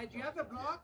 Do you have the block?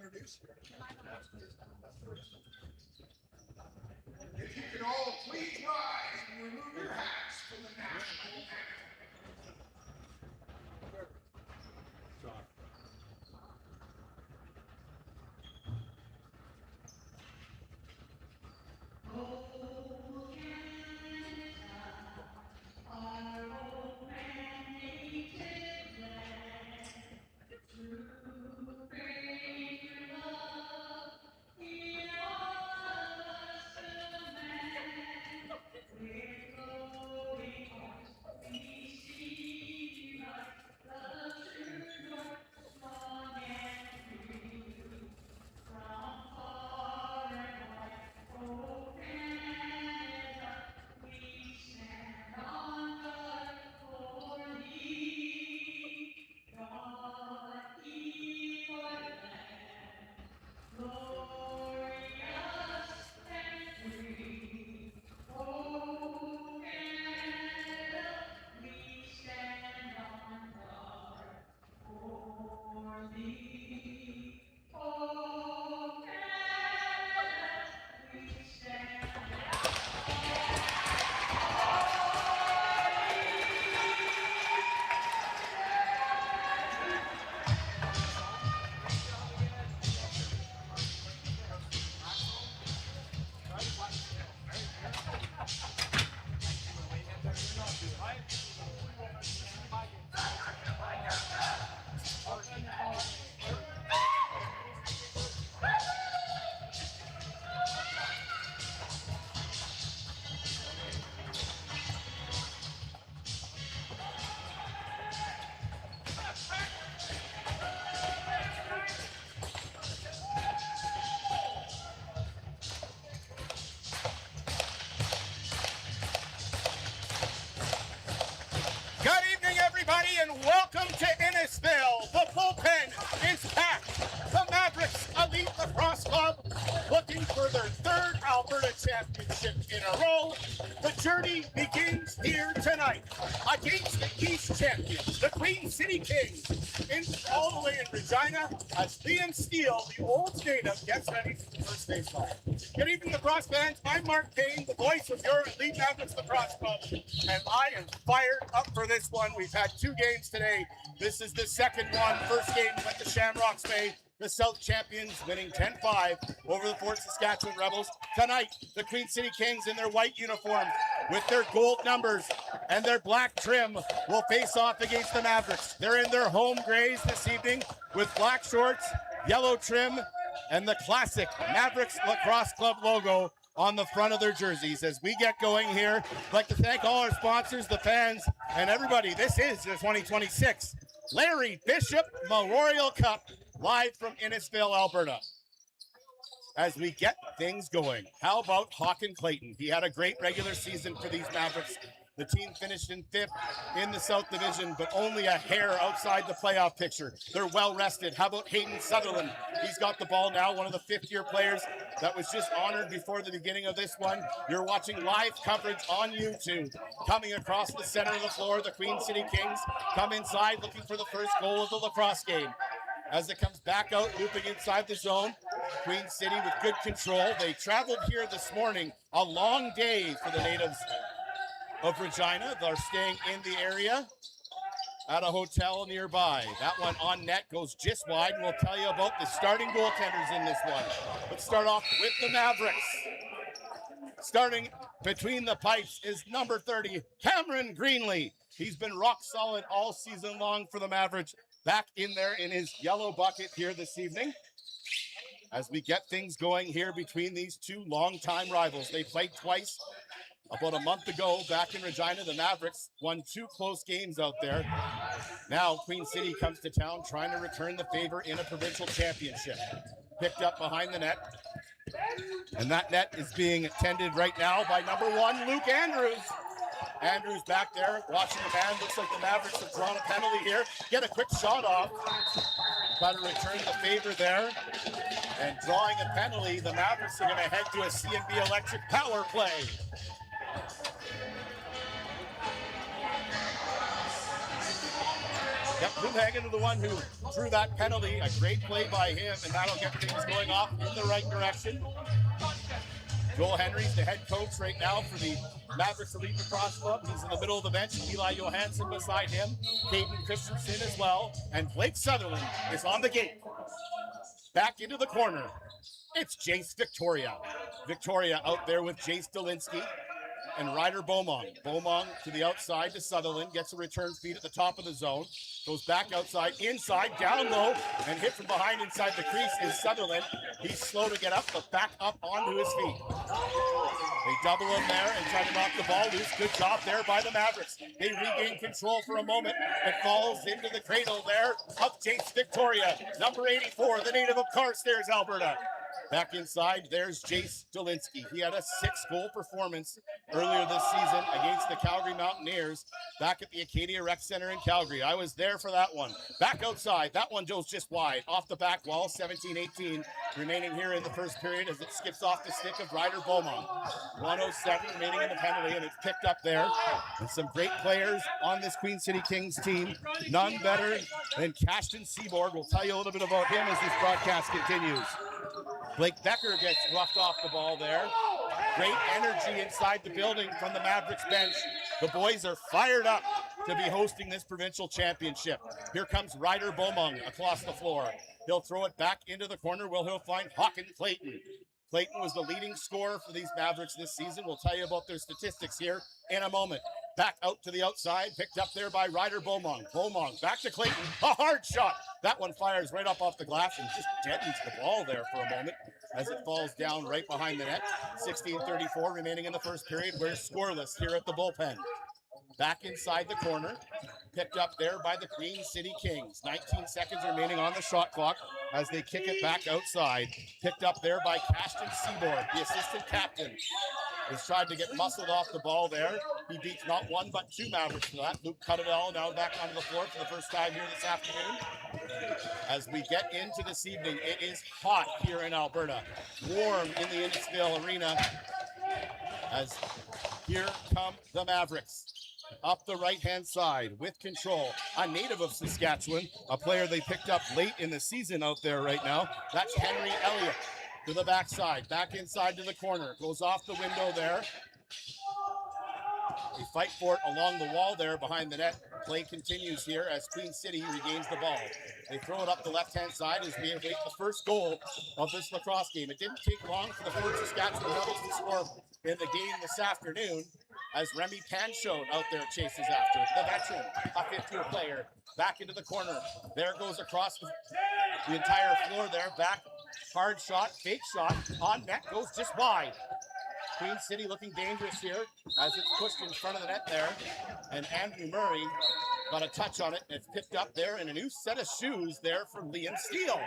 introduce you. If you can all please rise and remove your hats for the national anthem. Good evening, everybody, and welcome to Innisfil. The bullpen is packed. The Mavericks Elite Lacrosse Club looking for their third Alberta Championship in a row. The journey begins here tonight against the East Champions, the Queen City Kings, all the way in Regina, as Liam Steele, the old native, gets ready for the first baseball. Good evening, lacrosse fans. I'm Mark Payne, the voice of your Elite Mavericks Lacrosse Club, and I am fired up for this one. We've had two games today. This is the second one. First game went to Shamrocks Bay. The South champions winning 10-5 over the Fort Saskatchewan Rebels. Tonight, the Queen City Kings in their white uniforms with their gold numbers and their black trim will face off against the Mavericks. They're in their home grays this evening with black shorts, yellow trim, and the classic Mavericks Lacrosse Club logo on the front of their jerseys. As we get going here, I'd like to thank all our sponsors, the fans, and everybody. This is the 2026 Larry Bishop Memorial Cup, live from Innisfil, Alberta. As we get things going, how about Hawken Clayton? He had a great regular season for these Mavericks. The team finished in 5th in the South Division, but only a hair outside the playoff picture. They're well rested. How about Hayden Sutherland? He's got the ball now, one of the fifth-year players that was just honored before the beginning of this one. You're watching live coverage on YouTube. Coming across the center of the floor, the Queen City Kings come inside looking for the first goal of the lacrosse game. As it comes back out, looping inside the zone, Queen City with good control. They traveled here this morning, a long day for the natives of Regina. They're staying in the area at a hotel nearby. That one on net goes just wide, and we'll tell you about the starting goaltenders in this one. Let's start off with the Mavericks. Starting between the pipes is number 30, Cameron Greenlee. He's been rock solid all season long for the Mavericks. Back in there in his yellow bucket here this evening. As we get things going here between these two longtime rivals. They played twice about a month ago back in Regina. The Mavericks won 2 close games out there. Now Queen City comes to town trying to return the favor in a provincial championship. Picked up behind the net. And that net is being tended right now by number 1, Luke Andrews. Andrews back there watching the man. Looks like the Mavericks have drawn a penalty here. Get a quick shot off. Try to return the favor there. And drawing a penalty, the Mavericks are going to head to a CNB Electric power play. Yep, Blumhagen is the one who drew that penalty. A great play by him, and that'll get things going off in the right direction. Joel Henry's the head coach right now for the Mavericks Elite Lacrosse Club. He's in the middle of the bench. Eli Johansson beside him. Caden Christensen as well. And Blake Sutherland is on the gate. Back into the corner. It's Jace Victoria. Victoria out there with Jace Dolinsky and Ryder Beaumont. Beaumont to the outside to Sutherland. Gets a return feed at the top of the zone. Goes back outside, inside, down low, and hit from behind inside the crease is Sutherland. He's slow to get up, but back up onto his feet. They double him there and try to knock the ball loose. Good job there by the Mavericks. They regain control for a moment. It falls into the cradle there of Jace Victoria. Number 84, the native of Carstairs, Alberta. Back inside, there's Jace Dolinsky. He had a 6-goal performance earlier this season against the Calgary Mountaineers back at the Acadia Rec Center in Calgary. I was there for that one. Back outside, that one goes just wide. Off the back wall, 17-18 remaining here in the first period as it skips off the stick of Ryder Beaumont. 1:07 remaining in the penalty, and it's picked up there. And some great players on this Queen City Kings team. None better than Cashton Seaborg. We'll tell you a little bit about him as this broadcast continues. Blake Becker gets roughed off the ball there. Great energy inside the building from the Mavericks bench. The boys are fired up to be hosting this provincial championship. Here comes Ryder Beaumont across the floor. He'll throw it back into the corner where he'll find Hawken Clayton. Clayton was the leading scorer for these Mavericks this season. We'll tell you about their statistics here in a moment. Back out to the outside, picked up there by Ryder Beaumont. Beaumont back to Clayton, a hard shot. That one fires right up off the glass and just deadens the ball there for a moment as it falls down right behind the net. 16:34 remaining in the first period. We're scoreless here at the bullpen. Back inside the corner, picked up there by the Queen City Kings. 19 seconds remaining on the shot clock as they kick it back outside. Picked up there by Cashton Seaborg, the assistant captain. Has tried to get muscled off the ball there. He beats not one but two Mavericks for that. Luke Cuttadell now back onto the floor for the first time here this afternoon. As we get into this evening, it is hot here in Alberta. Warm in the Innisfil Arena. As here come the Mavericks. Up the right-hand side with control. A native of Saskatchewan, a player they picked up late in the season out there right now. That's Henry Elliott. To the backside, back inside to the corner. Goes off the window there. They fight for it along the wall there behind the net. Play continues here as Queen City regains the ball. They throw it up the left-hand side as we await the first goal of this lacrosse game. It didn't take long for the Fort Saskatchewan Rebels to score in the game this afternoon as Remy Panchot out there chases after. The veteran, a fifth-year player, back into the corner. There goes across the entire floor there. Back, hard shot, fake shot, on net, goes just wide. Queen City looking dangerous here as it's pushed in front of the net there. And Andrew Murray got a touch on it, and it's picked up there, and a new set of shoes there for Liam Steele.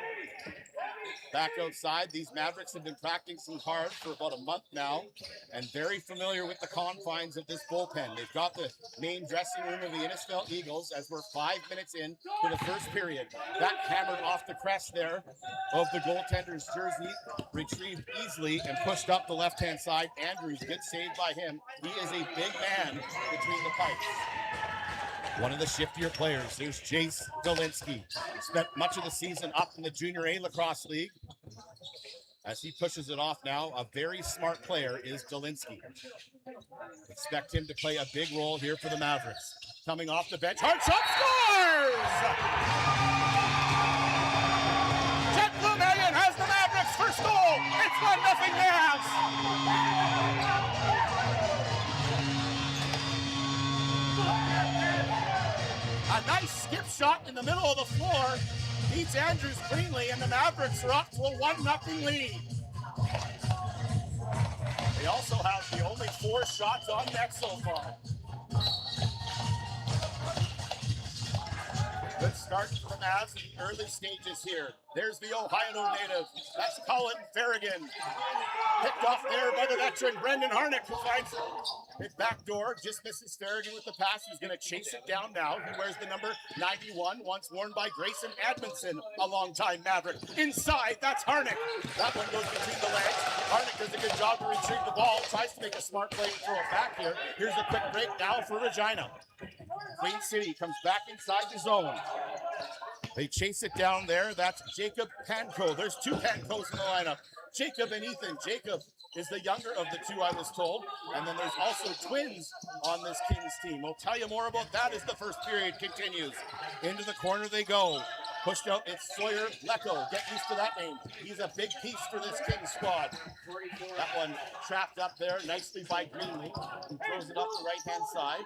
Back outside, these Mavericks have been practicing hard for about a month now and very familiar with the confines of this bullpen. They've got the main dressing room of the Innisfil Eagles as we're 5 minutes in to the first period. That hammered off the crest there of the goaltender's jersey, retrieved easily and pushed up the left-hand side. Andrews, good save by him. He is a big man between the pipes. One of the shiftier players, there's Jace Dolinsky. Spent much of the season up in the Junior A Lacrosse League. As he pushes it off now, a very smart player is Dolinsky. Expect him to play a big role here for the Mavericks. Coming off the bench, hard shot, scores! Jet Blumhagen has the Mavericks' first goal. It's 1-0 Mavs. A nice skip shot in the middle of the floor beats Andrews cleanly, and the Mavericks are up to a 1-0 lead. They also have the only 4 shots on net so far. Good start for the Mavs in the early stages here. There's the Ohio native. That's Colin Farragon. Picked off there by the veteran Brendan Harnick, who finds it back door. Just misses Farragon with the pass. He's going to chase it down now. He wears the number 91, once worn by Grayson Admonson, a longtime Maverick. Inside, that's Harnick. That one goes between the legs. Harnick does a good job to retrieve the ball. Tries to make a smart play and throw it back here. Here's a quick break now for Regina. Queen City comes back inside the zone. They chase it down there. That's Jacob Panko. There's two Pankos in the lineup. Jacob and Ethan. Jacob is the younger of the two, I was told. And then there's also twins on this Kings team. We'll tell you more about that as the first period continues. Into the corner they go. Pushed out, it's Sawyer Lecco. Get used to that name. He's a big piece for this Kings squad. That one trapped up there nicely by Greenlee, who throws it up the right-hand side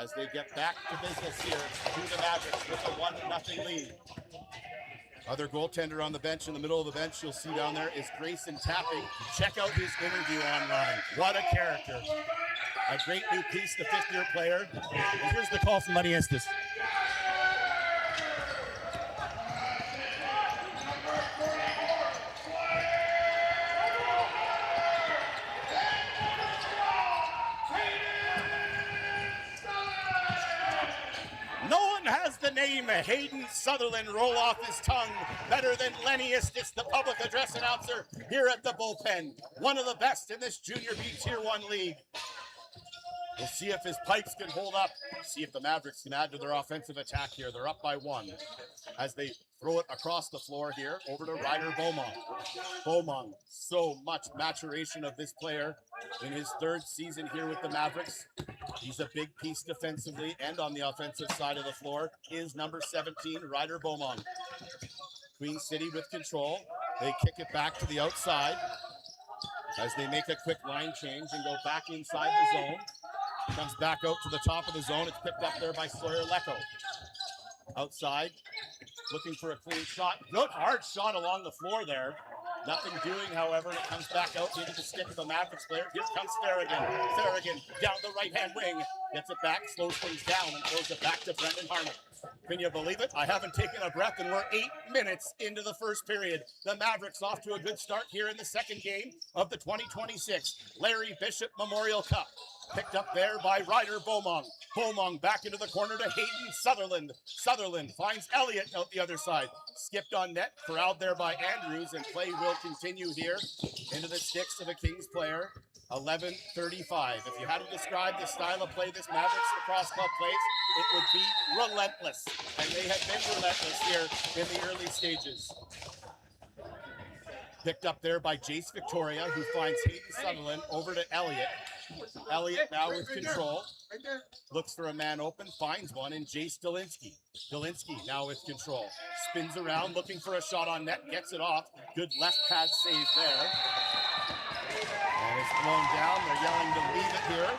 as they get back to business here to the Mavericks with a 1-0 lead. Other goaltender on the bench, in the middle of the bench, you'll see down there is Grayson Tapping. Check out his interview online. What a character. A great new piece, the fifth-year player. And here's the call from Lenny Estes. The name Hayden Sutherland roll off his tongue better than Lenny Estes, the public address announcer here at the bullpen. One of the best in this Junior B Tier 1 league. We'll see if his pipes can hold up. See if the Mavericks can add to their offensive attack here. They're up by 1 as they throw it across the floor here over to Ryder Beaumont. Beaumont, so much maturation of this player in his 3rd season here with the Mavericks. He's a big piece defensively and on the offensive side of the floor is number 17, Ryder Beaumont. Queen City with control. They kick it back to the outside as they make a quick line change and go back inside the zone. Comes back out to the top of the zone. It's picked up there by Sawyer Lecco. Outside, looking for a clean shot. Good hard shot along the floor there. Nothing doing, however, and it comes back out into the stick of the Mavericks player. Here comes Farragon. Farragon down the right-hand wing. Gets it back, slows things down, and throws it back to Brendan Harmon. Can you believe it? I haven't taken a breath, and we're 8 minutes into the first period. The Mavericks off to a good start here in the second game of the 2026 Larry Bishop Memorial Cup. Picked up there by Ryder Beaumont. Beaumont back into the corner to Hayden Sutherland. Sutherland finds Elliott out the other side. Skipped on net, corralled there by Andrews, and play will continue here into the sticks of a Kings player. 11:35. If you had to describe the style of play this Mavericks Lacrosse Club plays, it would be relentless. And they have been relentless here in the early stages. Picked up there by Jace Victoria, who finds Hayden Sutherland over to Elliott. Elliott now with control. Looks for a man open, finds one in Jace Dolinsky. Dolinsky now with control. Spins around, looking for a shot on net, gets it off. Good left pad save there. And it's blown down. They're yelling to leave it here.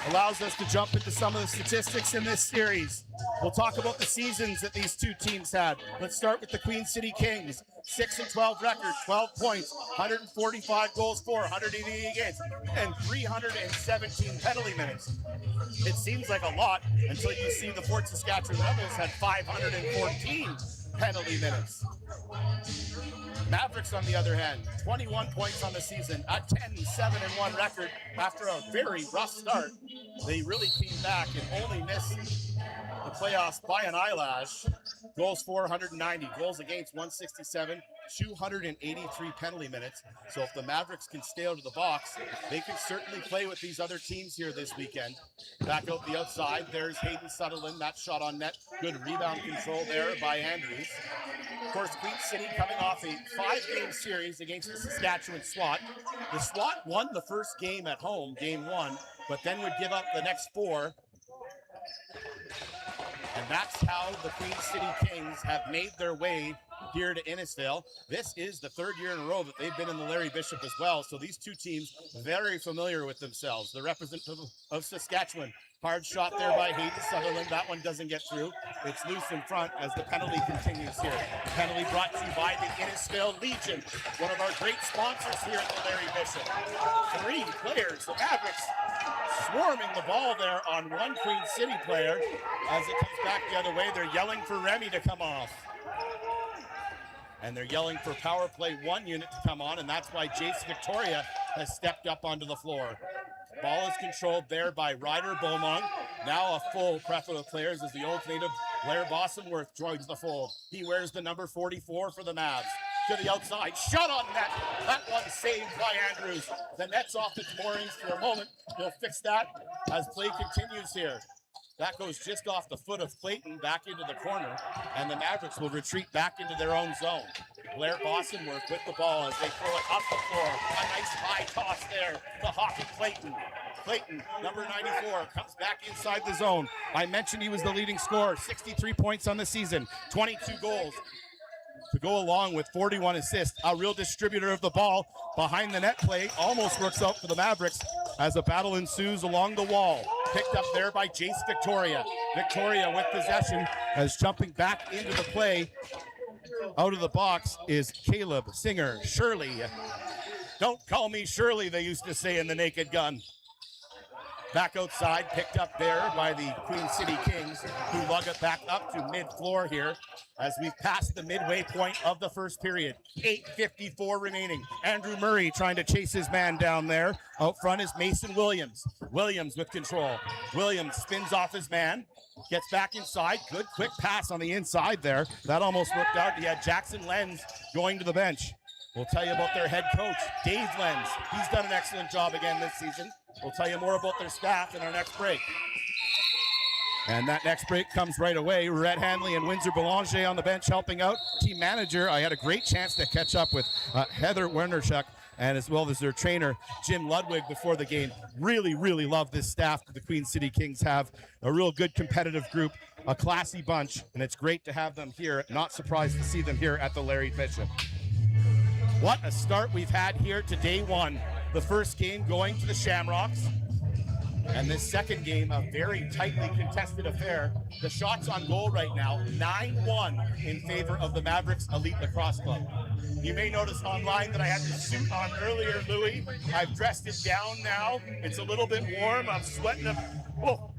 Allows us to jump into some of the statistics in this series. We'll talk about the seasons that these two teams had. Let's start with the Queen City Kings. 6-12 record, 12 points, 145 goals for, 180 against, and 317 penalty minutes. It seems like a lot until you see the Fort Saskatchewan Rebels had 514 penalty minutes. Mavericks, on the other hand, 21 points on the season, a 10-7-1 record after a very rough start. They really came back and only missed the playoffs by an eyelash. Goals for 190, goals against 167, 283 penalty minutes. So if the Mavericks can stay out of the box, they can certainly play with these other teams here this weekend. Back out the outside, there's Hayden Sutherland. That shot on net. Good rebound control there by Andrews. Of course, Queen City coming off a 5-game series against the Saskatchewan SWAT. The SWAT won the first game at home, game 1, but then would give up the next 4. And that's how the Queen City Kings have made their way here to Innisfail. This is the 3rd year in a row that they've been in the Larry Bishop as well. So these two teams very familiar with themselves. The representative of Saskatchewan. Hard shot there by Hayden Sutherland. That one doesn't get through. It's loose in front as the penalty continues here. Penalty brought to you by the Innisfail Legion, one of our great sponsors here at the Larry Bishop. 3 players, the Mavericks swarming the ball there on one Queen City player. As it comes back the other way, they're yelling for Remy to come off. And they're yelling for power play 1 unit to come on, and that's why Jace Victoria has stepped up onto the floor. Ball is controlled there by Ryder Beaumont. Now a full plethora of players as the old native Blair Bossenworth joins the fold. He wears the number 44 for the Mavs. To the outside, shot on net. That one saved by Andrews. The net's off its moorings for a moment. He'll fix that as play continues here. That goes just off the foot of Clayton back into the corner, and the Mavericks will retreat back into their own zone. Blair Bossenworth with the ball as they throw it up the floor. A nice high toss there to Hockey Clayton. Clayton, number 94, comes back inside the zone. I mentioned he was the leading scorer, 63 points on the season, 22 goals to go along with 41 assists. A real distributor of the ball. Behind the net play almost works out for the Mavericks as a battle ensues along the wall. Picked up there by Jace Victoria. Victoria with possession as jumping back into the play. Out of the box is Caleb Singer Shirley. Don't call me Shirley, they used to say in the Naked Gun. Back outside, picked up there by the Queen City Kings, who lug it back up to mid-floor here as we've passed the midway point of the first period. 8:54 remaining. Andrew Murray trying to chase his man down there. Out front is Mason Williams. Williams with control. Williams spins off his man, gets back inside. Good quick pass on the inside there. That almost worked out. He had Jackson Lenz going to the bench. We'll tell you about their head coach, Dave Lenz. He's done an excellent job again this season. We'll tell you more about their staff in our next break. And that next break comes right away. Rhett Hanley and Windsor Belanger on the bench helping out. Team manager, I had a great chance to catch up with Heather Wernerchuk, and as well as their trainer, Jim Ludwig, before the game. Really, really love this staff that the Queen City Kings have. A real good competitive group, a classy bunch, and it's great to have them here. Not surprised to see them here at the Larry Bishop. What a start we've had here to day one. The first game going to the Shamrocks. And this second game, a very tightly contested affair. The shots on goal right now, 9-1 in favor of the Mavericks Elite Lacrosse Club. You may notice online that I had the suit on earlier, Louis. I've dressed it down now. It's a little bit warm. I'm sweating up. Oh,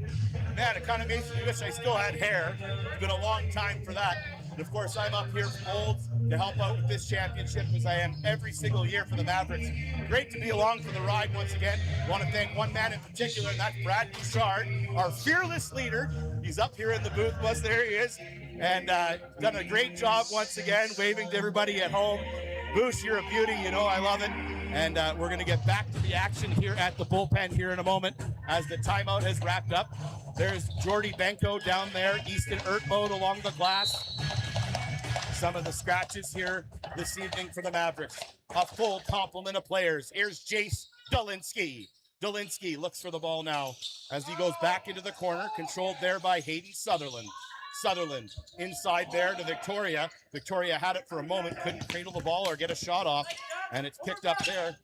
man, it kind of makes me wish I still had hair. It's been a long time for that. And of course, I'm up here from Olds to help out with this championship, as I am every single year for the Mavericks. Great to be along for the ride once again. I want to thank one man in particular, and that's Brad Bouchard, our fearless leader. He's up here in the booth. There he is. And done a great job once again, waving to everybody at home. Boosh, you're a beauty. You know I love it. And we're going to get back to the action here at the bullpen here in a moment as the timeout has wrapped up. There's Jordy Benko down there, Easton Ertmode along the glass. Some of the scratches here this evening for the Mavericks. A full complement of players. Here's Jace Dolinski. Dolinski looks for the ball now as he goes back into the corner, controlled there by Hayden Sutherland. Sutherland inside there to Victoria. Victoria had it for a moment, couldn't cradle the ball or get a shot off, and it's picked up there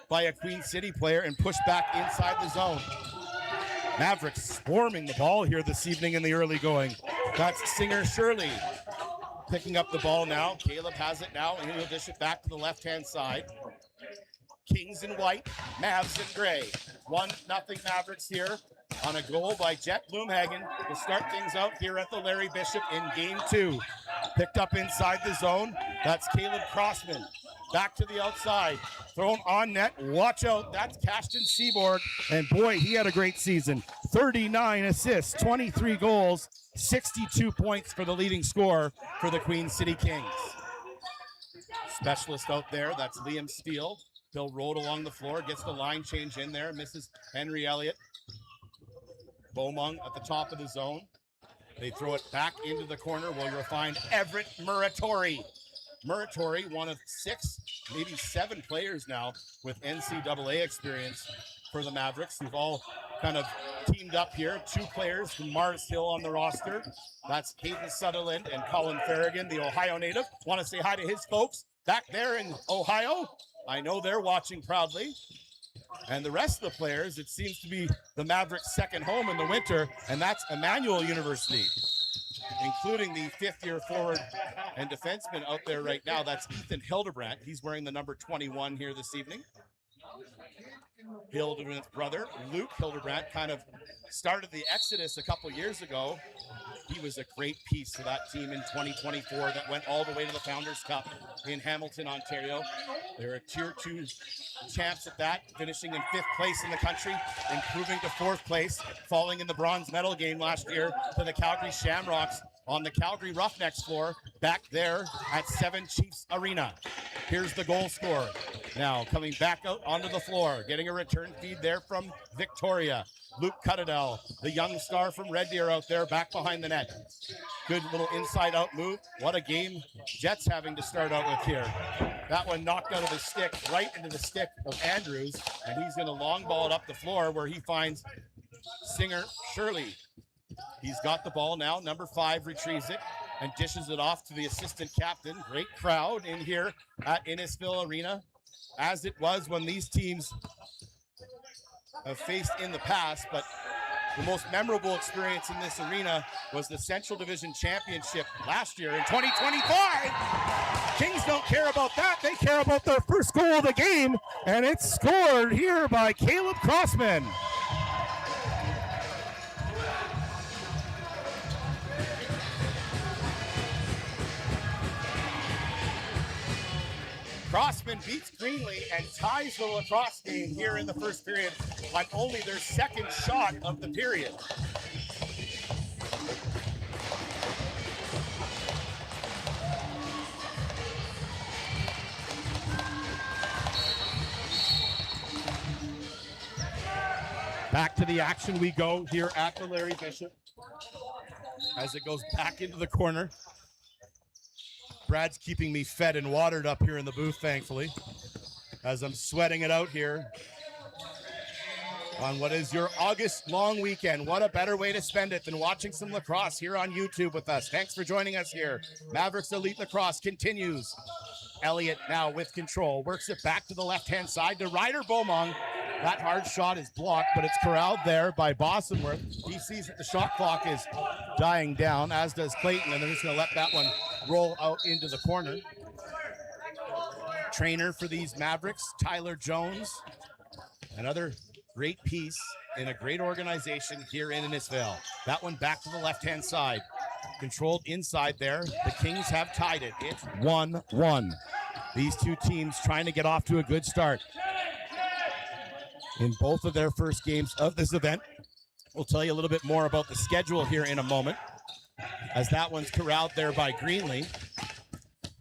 by a Queen City player and pushed back inside the zone. Mavericks swarming the ball here this evening in the early going. That's Singer Shirley picking up the ball now. Caleb has it now, and he'll dish it back to the left-hand side. Kings in white, Mavs in gray. 1-0 Mavericks here on a goal by Jet Bloomhagen to start things out here at the Larry Bishop in game 2. Picked up inside the zone. That's Caleb Crossman. Back to the outside. Thrown on net. Watch out. That's Cashton Seaborg. And boy, he had a great season. 39 assists, 23 goals, 62 points for the leading scorer for the Queen City Kings. Specialist out there. That's Liam Steele. He'll roll along the floor. Gets the line change in there. Misses Henry Elliott. Beaumont at the top of the zone. They throw it back into the corner where you'll find Everett Muratori. Muratori, one of 6, maybe 7 players now with NCAA experience for the Mavericks, who've all kind of teamed up here. 2 players from Mars Hill on the roster. That's Hayden Sutherland and Colin Farragon, the Ohio native. Want to say hi to his folks back there in Ohio. I know they're watching proudly. And the rest of the players, it seems to be the Mavericks' second home in the winter, and that's Emmanuel University, including the 5th-year forward and defenseman out there right now. That's Ethan Hildebrandt. He's wearing the number 21 here this evening. Hildebrandt's brother, Luke Hildebrandt, kind of started the exodus a couple years ago. He was a great piece for that team in 2024 that went all the way to the Founders Cup in Hamilton, Ontario. They were Tier 2 champs at that, finishing in 5th place in the country, improving to 4th place, falling in the bronze medal game last year to the Calgary Shamrocks on the Calgary Roughnecks floor back there at 7 Chiefs Arena. Here's the goal scorer. Now coming back out onto the floor, getting a return feed there from Victoria. Luke Cuttadell, the young star from Red Deer out there back behind the net. Good little inside out move. What a game Jets having to start out with here. That one knocked out of the stick, right into the stick of Andrews, and he's going to long ball it up the floor where he finds Singer Shirley. He's got the ball now. Number 5 retrieves it and dishes it off to the assistant captain. Great crowd in here at Innisfil Arena, as it was when these teams have faced in the past, but the most memorable experience in this arena was the Central Division Championship last year in 2025. Kings don't care about that. They care about their first goal of the game, and it's scored here by Caleb Crossman. Crossman beats Greenlee and ties the lacrosse game here in the first period on only their second shot of the period. Back to the action we go here at the Larry Bishop as it goes back into the corner. Brad's keeping me fed and watered up here in the booth, thankfully, as I'm sweating it out here on what is your August long weekend. What a better way to spend it than watching some lacrosse here on YouTube with us. Thanks for joining us here. Mavericks Elite Lacrosse continues. Elliott now with control, works it back to the left-hand side to Ryder Beaumont. That hard shot is blocked, but it's corralled there by Bostonworth. He sees that the shot clock is dying down, as does Clayton, and they're just going to let that one roll out into the corner. Trainer for these Mavericks, Tyler Jones. Another great piece in a great organization here in Innisfil. That one back to the left-hand side. Controlled inside there. The Kings have tied it. It's 1-1. These two teams trying to get off to a good start in both of their first games of this event. We'll tell you a little bit more about the schedule here in a moment, as that one's corralled there by Greenlee.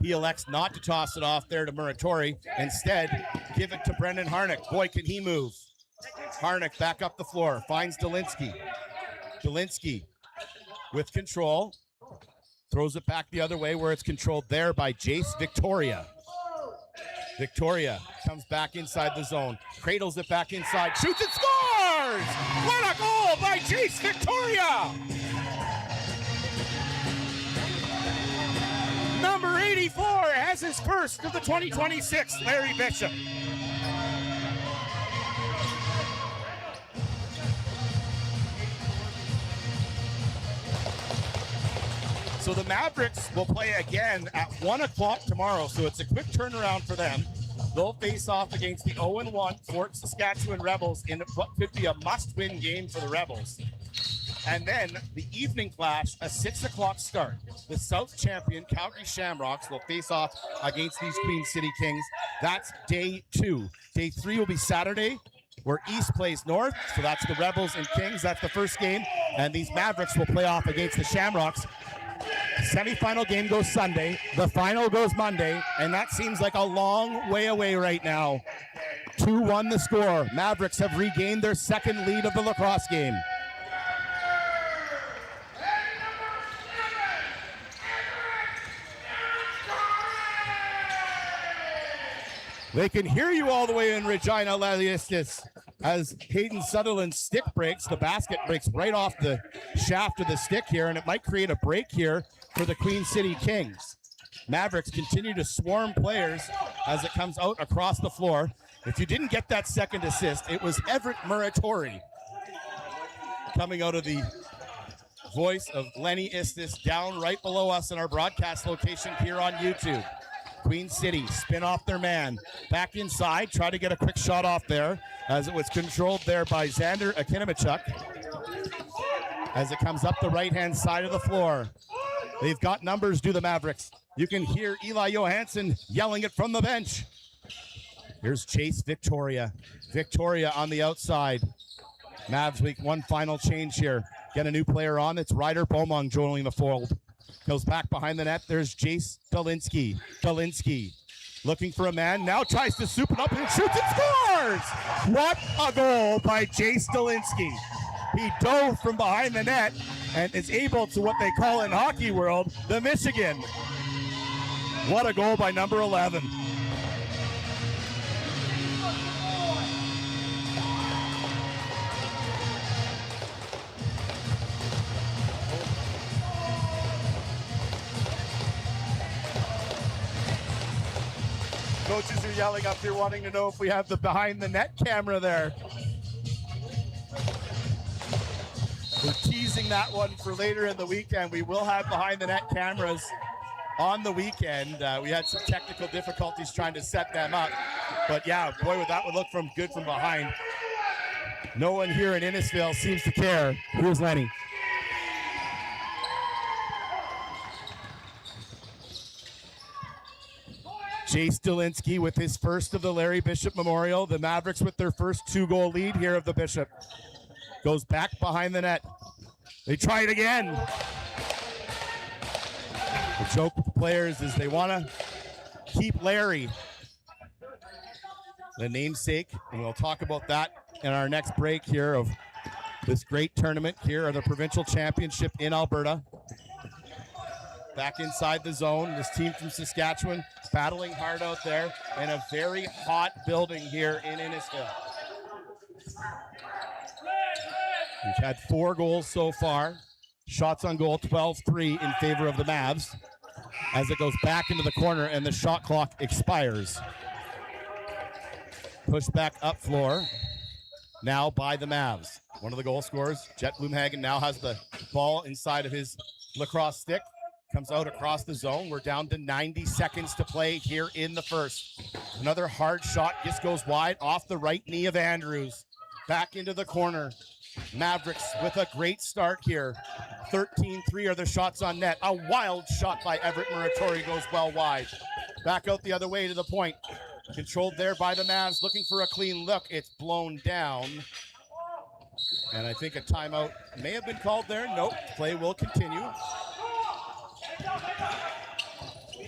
He elects not to toss it off there to Muratori. Instead, give it to Brendan Harnick. Boy, can he move. Harnick back up the floor, finds Delinsky. Delinsky with control, throws it back the other way where it's controlled there by Jace Victoria. Victoria comes back inside the zone, cradles it back inside, shoots and scores! What a goal by Jace Victoria! Number 84 has his first of the 2026, Larry Bishop. So the Mavericks will play again at 1 o'clock tomorrow, so it's a quick turnaround for them. They'll face off against the 0-1 Fort Saskatchewan Rebels in what could be a must-win game for the Rebels. And then the evening clash, a 6 o'clock start. The South champion Calgary Shamrocks will face off against these Queen City Kings. That's day 2. Day 3 will be Saturday, where East plays North. So that's the Rebels and Kings. That's the first game. And these Mavericks will play off against the Shamrocks. Semi-final game goes Sunday. The final goes Monday. And that seems like a long way away right now. 2-1 the score. Mavericks have regained their second lead of the lacrosse game. They can hear you all the way in Regina, Laliustis, as Hayden Sutherland's stick breaks. The basket breaks right off the shaft of the stick here, and it might create a break here for the Queen City Kings. Mavericks continue to swarm players as it comes out across the floor. If you didn't get that second assist, it was Everett Muratori coming out of the voice of Lenny Istis down right below us in our broadcast location here on YouTube. Queen City spin off their man, back inside, try to get a quick shot off there as it was controlled there by Xander Akinamachuk. As it comes up the right-hand side of the floor. They've got numbers, do the Mavericks. You can hear Eli Johansson yelling it from the bench. Here's Chase Victoria. Victoria on the outside. Mavs make one final change here. Get a new player on. It's Ryder Beaumont joining the fold. Goes back behind the net. There's Jace Dolinsky. Dolinsky looking for a man. Now tries to soup it up and shoots and scores! What a goal by Jace Dolinsky. He dove from behind the net and is able to what they call in hockey world, the Michigan. What a goal by number 11. Coaches are yelling up here wanting to know if we have the behind the net camera there. We're teasing that one for later in the weekend. We will have behind the net cameras on the weekend. We had some technical difficulties trying to set them up. But yeah, boy, would that would look good from behind. No one here in Innisfail seems to care. Here's Lenny. Jace Dolinsky with his first of the Larry Bishop Memorial. The Mavericks with their first 2-goal lead here of the Bishop. Goes back behind the net. They try it again. The joke with the players is they want to keep Larry, the namesake, and we'll talk about that in our next break here of this great tournament here of the provincial championship in Alberta. Back inside the zone, this team from Saskatchewan battling hard out there in a very hot building here in Innisfail. We've had 4 goals so far. Shots on goal, 12-3 in favor of the Mavs as it goes back into the corner and the shot clock expires. Push back up floor now by the Mavs. One of the goal scorers, Jet Blumhagen, now has the ball inside of his lacrosse stick. Comes out across the zone. We're down to 90 seconds to play here in the first. Another hard shot just goes wide off the right knee of Andrews. Back into the corner. Mavericks with a great start here. 13-3 are the shots on net. A wild shot by Everett Muratori goes well wide. Back out the other way to the point. Controlled there by the Mavs, looking for a clean look. It's blown down. And I think a timeout may have been called there. Nope, play will continue.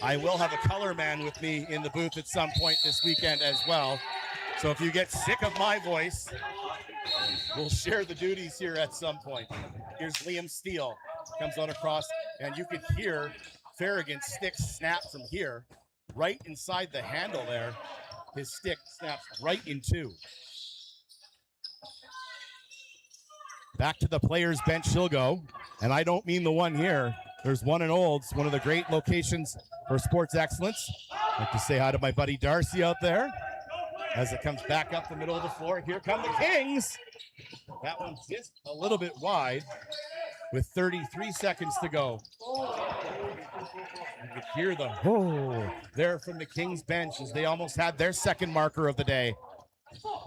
I will have a color man with me in the booth at some point this weekend as well. So if you get sick of my voice, we'll share the duties here at some point. Here's Liam Steele. Comes on across, and you can hear Farragut's stick snap from here. Right inside the handle there. His stick snaps right in two. Back to the players' bench he'll go. And I don't mean the one here. There's one in Olds, one of the great locations for sports excellence. I'd like to say hi to my buddy Darcy out there as it comes back up the middle of the floor. Here come the Kings. That one's just a little bit wide with 33 seconds to go. You could hear the oh there from the Kings bench as they almost had their second marker of the day.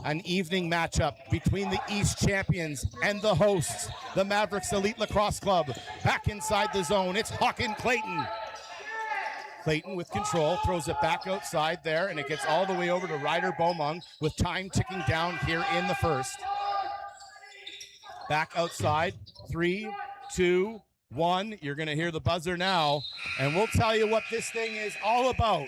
An evening matchup between the East champions and the hosts, the Mavericks Elite Lacrosse Club. Back inside the zone, it's Hawken Clayton. Clayton with control, throws it back outside there, and it gets all the way over to Ryder Beaumont with time ticking down here in the first. Back outside, 3, 2, 1. You're going to hear the buzzer now, and we'll tell you what this thing is all about.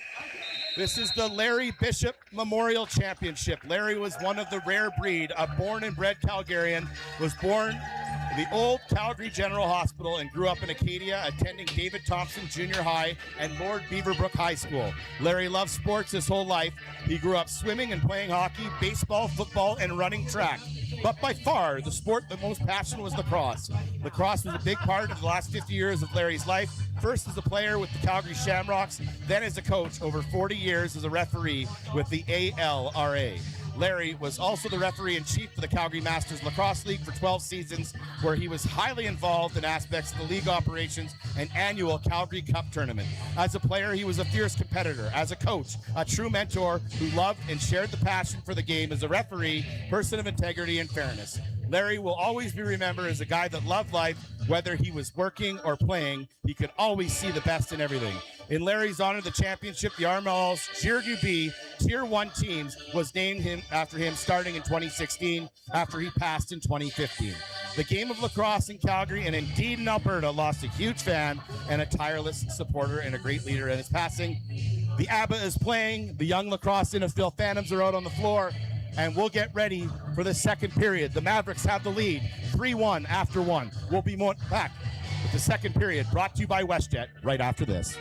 This is the Larry Bishop Memorial Championship. Larry was one of the rare breed, a born and bred Calgarian, was born in the old Calgary General Hospital and grew up in Acadia, attending David Thompson Junior High and Lord Beaverbrook High School. Larry loved sports his whole life. He grew up swimming and playing hockey, baseball, football, and running track. But by far, the sport that most passionate was lacrosse. Lacrosse was a big part of the last 50 years of Larry's life. First as a player with the Calgary Shamrocks, then as a coach over 40 years as a referee with the ALRA. Larry was also the referee-in-chief for the Calgary Masters Lacrosse League for 12 seasons, where he was highly involved in aspects of the league operations and annual Calgary Cup tournament. As a player, he was a fierce competitor. As a coach, a true mentor who loved and shared the passion for the game. As a referee, person of integrity and fairness. Larry will always be remembered as a guy that loved life, whether he was working or playing. He could always see the best in everything. In Larry's honor, the championship, the RMLL's Jirgu B Tier 1 teams was named after him starting in 2016 after he passed in 2015. The game of lacrosse in Calgary and indeed in Alberta lost a huge fan and a tireless supporter and a great leader in his passing. The ABBA is playing. The young lacrosse NFL Phantoms are out on the floor, and we'll get ready for the second period. The Mavericks have the lead, 3-1 after one. We'll be back with the second period, brought to you by WestJet, right after this.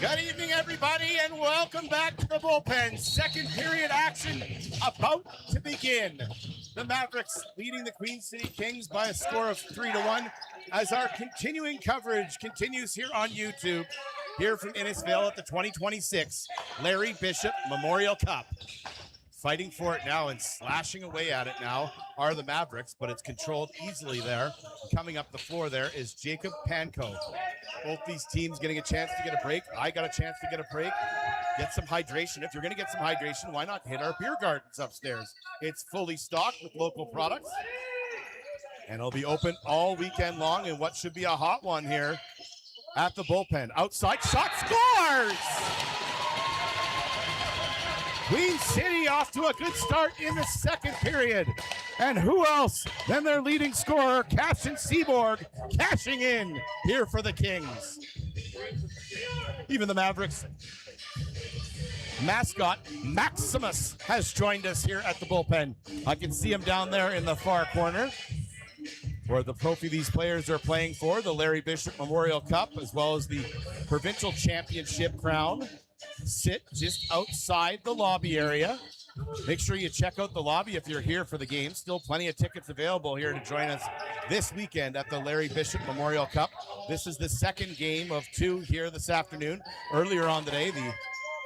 Good evening, everybody, and welcome back to the bullpen. Second period action about to begin. The Mavericks leading the Queen City Kings by a score of 3-1 as our continuing coverage continues here on YouTube, here from Innisfail at the 2026 Larry Bishop Memorial Cup. Fighting for it now and slashing away at it now are the Mavericks, but it's controlled easily there. Coming up the floor there is Jacob Panko. Both these teams getting a chance to get a break. I got a chance to get a break, get some hydration. If you're going to get some hydration, why not hit our beer gardens upstairs? It's fully stocked with local products, and it'll be open all weekend long in what should be a hot one here at the bullpen. Outside shot, scores! Queen City off to a good start in the second period. And who else than their leading scorer, Cashin Seaborg, cashing in here for the Kings. Even the Mavericks mascot, Maximus, has joined us here at the bullpen. I can see him down there in the far corner where the trophy these players are playing for, the Larry Bishop Memorial Cup, as well as the provincial championship crown, sit just outside the lobby area. Make sure you check out the lobby if you're here for the game. Still plenty of tickets available here to join us this weekend at the Larry Bishop Memorial Cup. This is the second game of two here this afternoon. Earlier on today, the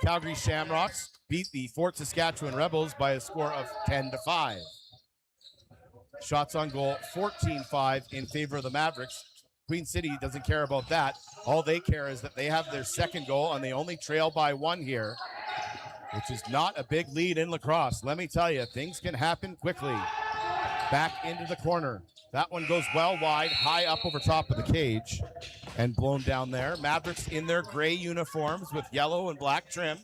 Calgary Shamrocks beat the Fort Saskatchewan Rebels by a score of 10-5. Shots on goal, 14-5 in favor of the Mavericks. Queen City doesn't care about that. All they care is that they have their second goal, and they only trail by one here, which is not a big lead in lacrosse. Let me tell you, things can happen quickly. Back into the corner. That one goes well wide, high up over top of the cage, and blown down there. Mavericks in their gray uniforms with yellow and black trim,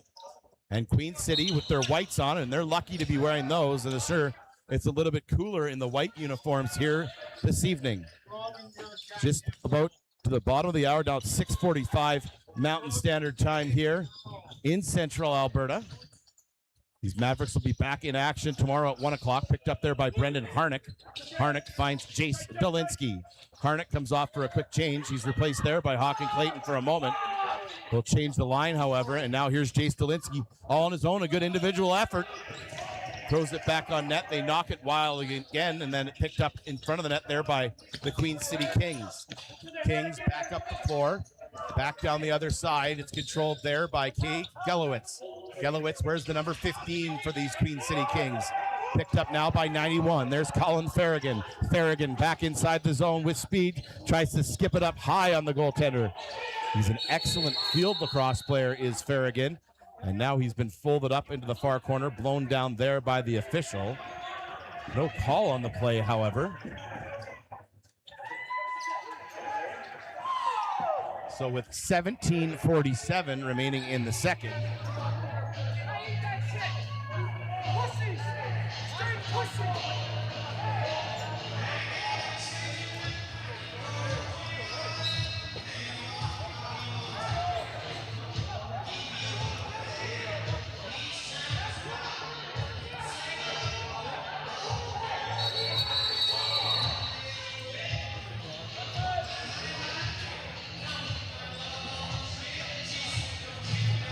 and Queen City with their whites on, and they're lucky to be wearing those. And sure, it's a little bit cooler in the white uniforms here this evening. Just about to the bottom of the hour, down 6:45 Mountain Standard Time here in Central Alberta. These Mavericks will be back in action tomorrow at 1 o'clock, picked up there by Brendan Harnick. Harnick finds Jace Dolinsky. Harnick comes off for a quick change. He's replaced there by Hawken Clayton for a moment. He'll change the line, however, and now here's Jace Dolinsky all on his own, a good individual effort. Throws it back on net. They knock it wild again, and then it picked up in front of the net there by the Queen City Kings. Kings back up the floor, back down the other side. It's controlled there by Kay Gelowitz. Gelowitz, where's the number 15 for these Queen City Kings? Picked up now by 91. There's Colin Farragon. Farragon back inside the zone with speed. Tries to skip it up high on the goaltender. He's an excellent field lacrosse player, is Farragon. And now he's been folded up into the far corner, blown down there by the official. No call on the play, however. So with 17:47 remaining in the second.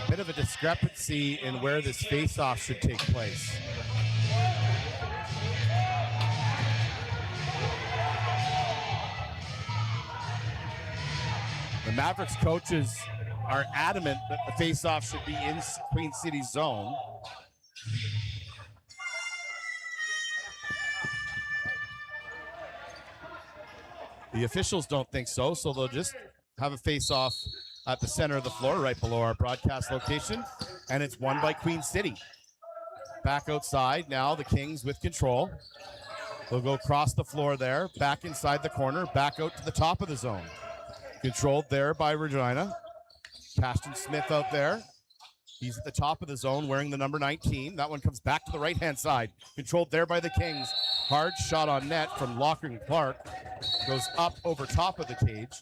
Bit of a discrepancy in where this face-off should take place. The Mavericks coaches are adamant that the face-off should be in Queen City's zone. The officials don't think so, so they'll just have a face-off at the center of the floor, right below our broadcast location, and it's won by Queen City. Back outside now, the Kings with control. They'll go across the floor there, back inside the corner, back out to the top of the zone. Controlled there by Regina. Caston Smith out there. He's at the top of the zone wearing the number 19. That one comes back to the right-hand side. Controlled there by the Kings. Hard shot on net from Lachlan Clark. Goes up over top of the cage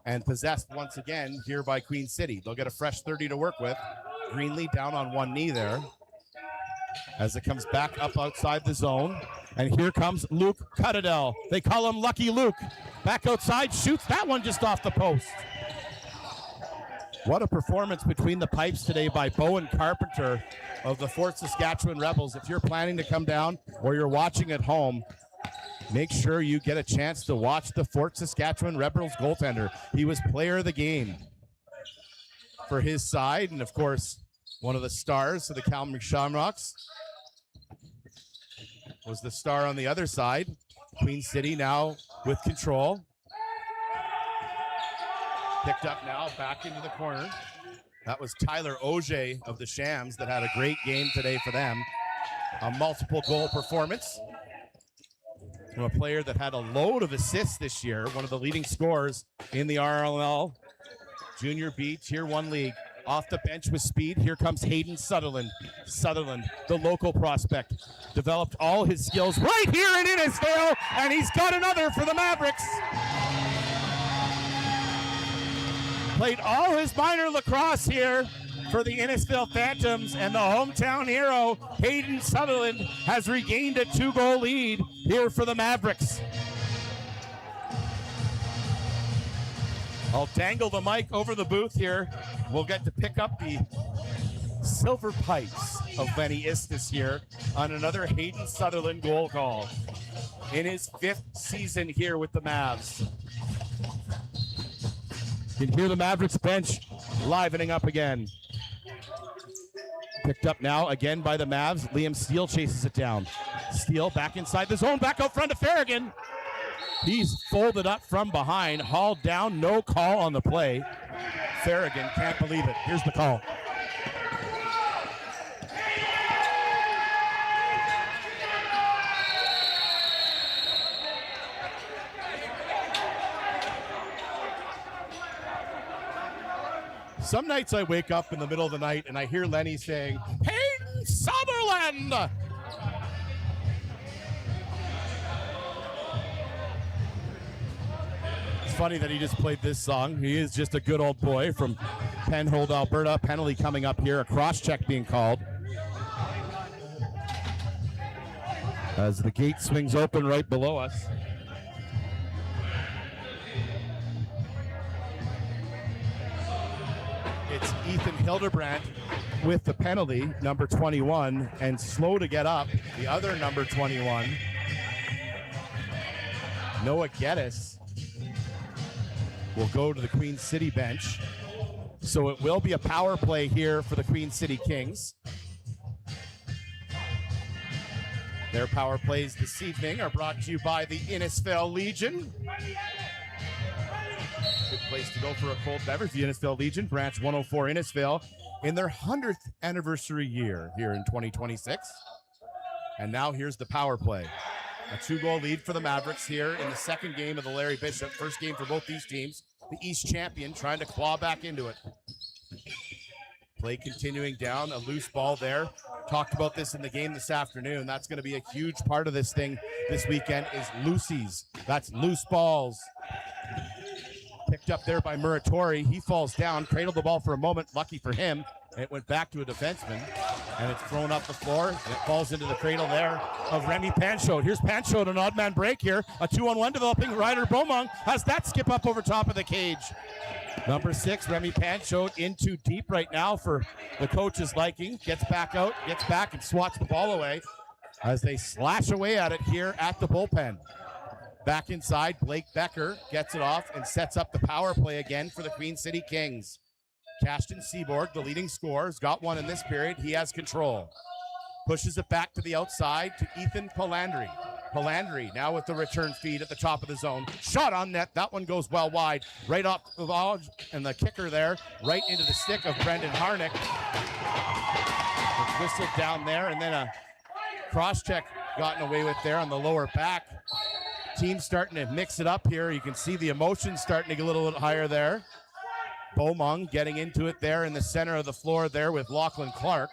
and possessed once again here by Queen City. They'll get a fresh 30 to work with. Greenlee down on one knee there as it comes back up outside the zone. And here comes Luke Cuttadell. They call him Lucky Luke. Back outside, shoots that one just off the post. What a performance between the pipes today by Bowen Carpenter of the Fort Saskatchewan Rebels. If you're planning to come down or you're watching at home, make sure you get a chance to watch the Fort Saskatchewan Rebels goaltender. He was player of the game for his side, and of course, one of the stars of the Calgary Shamrocks was the star on the other side. Queen City now with control. Picked up now, back into the corner. That was Tyler Auger of the Shams that had a great game today for them. A multiple goal performance from a player that had a load of assists this year, one of the leading scorers in the RMLL Junior B Tier 1 League. Off the bench with speed, here comes Hayden Sutherland. Sutherland, the local prospect, developed all his skills right here in Innisfail, and he's got another for the Mavericks. Played all his minor lacrosse here for the Innisfail Phantoms, and the hometown hero, Hayden Sutherland, has regained a 2-goal lead here for the Mavericks. I'll dangle the mic over the booth here. We'll get to pick up the silver pipes of Benny Istis here on another Hayden Sutherland goal call in his 5th season here with the Mavs. You can hear the Mavericks bench livening up again. Picked up now again by the Mavs. Liam Steele chases it down. Steele back inside the zone, back out front to Farragon. He's folded up from behind, hauled down, no call on the play. Farragon can't believe it. Here's the call. Some nights I wake up in the middle of the night and I hear Lenny saying, Hayden Sutherland! It's funny that he just played this song. He is just a good old boy from Penhold, Alberta. Penalty coming up here, a cross-check being called. As the gate swings open right below us. It's Ethan Hildebrandt with the penalty, number 21, and slow to get up, the other number 21. Noah Geddes will go to the Queen City bench. So it will be a power play here for the Queen City Kings. Their power plays this evening are brought to you by the Innisfail Legion. Good place to go for a cold beverage. The Innisfail Legion, Branch 104 Innisfail, in their 100th anniversary year here in 2026. And now here's the power play. A 2-goal lead for the Mavericks here in the second game of the Larry Bishop. First game for both these teams. The East champion trying to claw back into it. Play continuing down, a loose ball there. Talked about this in the game this afternoon. That's going to be a huge part of this thing this weekend is loosies. That's loose balls. Picked up there by Muratori. He falls down, cradled the ball for a moment. Lucky for him, it went back to a defenseman, and it's thrown up the floor, and it falls into the cradle there of Remy Panchot. Here's Panchot, an odd man break here. A 2-on-1 developing. Ryder Beaumont has that skip up over top of the cage. Number 6, Remy Panchot, in too deep right now for the coach's liking. Gets back out, gets back, and swats the ball away as they slash away at it here at the bullpen. Back inside, Blake Becker gets it off and sets up the power play again for the Queen City Kings. Cashton Seaborg, the leading scorer, has got one in this period. He has control. Pushes it back to the outside to Ethan Palandri. Palandri now with the return feed at the top of the zone. Shot on net. That one goes well wide. Right off the ball, and the kicker there right into the stick of Brendan Harnick. It's whistled down there, and then a cross-check gotten away with there on the lower back. Team's starting to mix it up here. You can see the emotion starting to get a little bit higher there. Beaumont getting into it there in the center of the floor there with Lachlan Clark.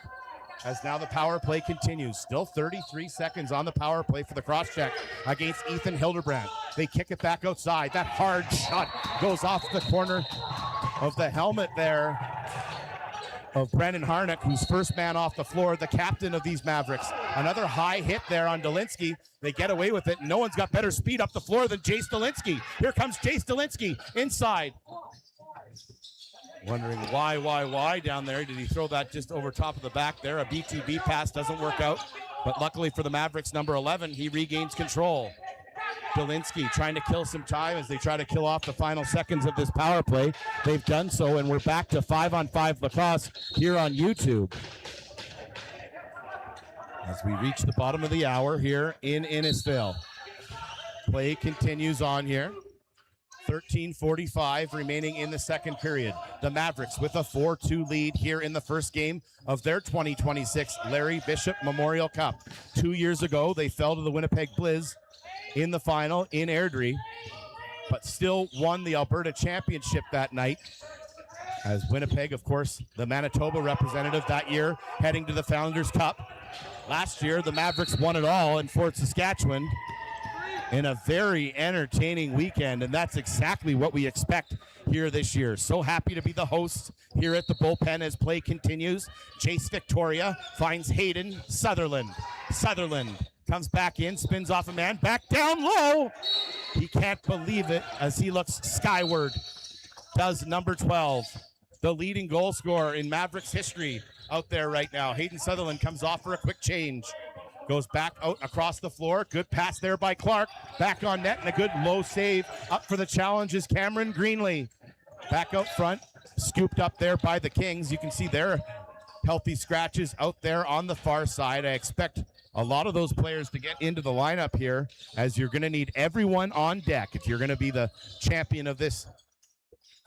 As now the power play continues. Still 33 seconds on the power play for the cross-check against Ethan Hildebrandt. They kick it back outside. That hard shot goes off the corner of the helmet there of Brendan Harnick, who's first man off the floor, the captain of these Mavericks. Another high hit there on Dolinsky. They get away with it. No one's got better speed up the floor than Jace Dolinsky. Here comes Jace Dolinsky inside. Wondering why down there. Did he throw that just over top of the back there? A B2B pass doesn't work out. But luckily for the Mavericks, number 11, he regains control. Dolinsky trying to kill some time as they try to kill off the final seconds of this power play. They've done so, and we're back to 5-on-5 lacrosse here on YouTube. As we reach the bottom of the hour here in Innisfail. Play continues on here. 13:45 remaining in the second period. The Mavericks with a 4-2 lead here in the first game of their 2026 Larry Bishop Memorial Cup. 2 years ago, they fell to the Winnipeg Blizz in the final in Airdrie, but still won the Alberta Championship that night. As Winnipeg, of course, the Manitoba representative that year, heading to the Founders Cup. Last year, the Mavericks won it all in Fort Saskatchewan in a very entertaining weekend, and that's exactly what we expect here this year. So happy to be the host here at the bullpen as play continues. Jace Victoria finds Hayden Sutherland. Sutherland comes back in, spins off a man, back down low. He can't believe it as he looks skyward. Does number 12, the leading goal scorer in Mavericks history out there right now. Hayden Sutherland comes off for a quick change. Goes back out across the floor. Good pass there by Clark. Back on net and a good low save. Up for the challenge is Cameron Greenlee. Back out front. Scooped up there by the Kings. You can see their healthy scratches out there on the far side. I expect a lot of those players to get into the lineup here, as you're going to need everyone on deck if you're going to be the champion of this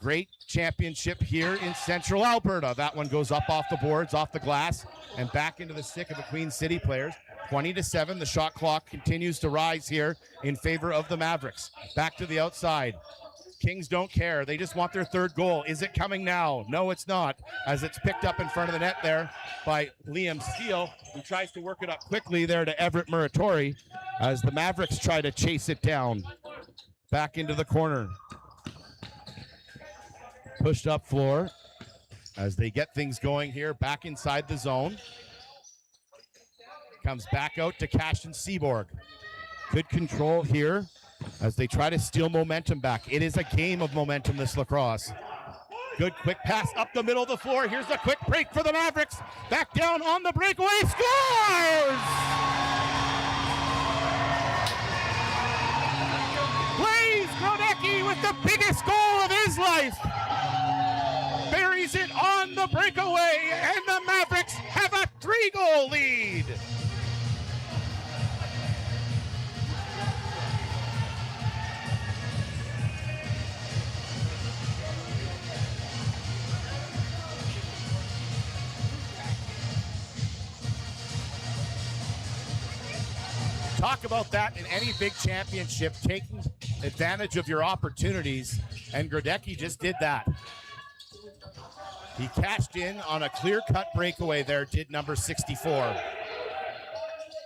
great championship here in Central Alberta. That one goes up off the boards, off the glass, and back into the stick of the Queen City players. 20-7, the shot clock continues to rise here in favor of the Mavericks. Back to the outside. Kings don't care. They just want their third goal. Is it coming now? No, it's not, as it's picked up in front of the net there by Liam Steele, who tries to work it up quickly there to Everett Muratori as the Mavericks try to chase it down. Back into the corner. Pushed up floor as they get things going here back inside the zone. Comes back out to Cashin Seaborg. Good control here as they try to steal momentum back. It is a game of momentum, this lacrosse. Good quick pass up the middle of the floor. Here's a quick break for the Mavericks. Back down on the breakaway. Scores! Blaze Grodecki with the biggest goal of his life. Buries it on the breakaway, and the Mavericks have a 3-goal lead. Talk about that in any big championship, taking advantage of your opportunities, and Grodecki just did that. He cashed in on a clear-cut breakaway there, did number 64.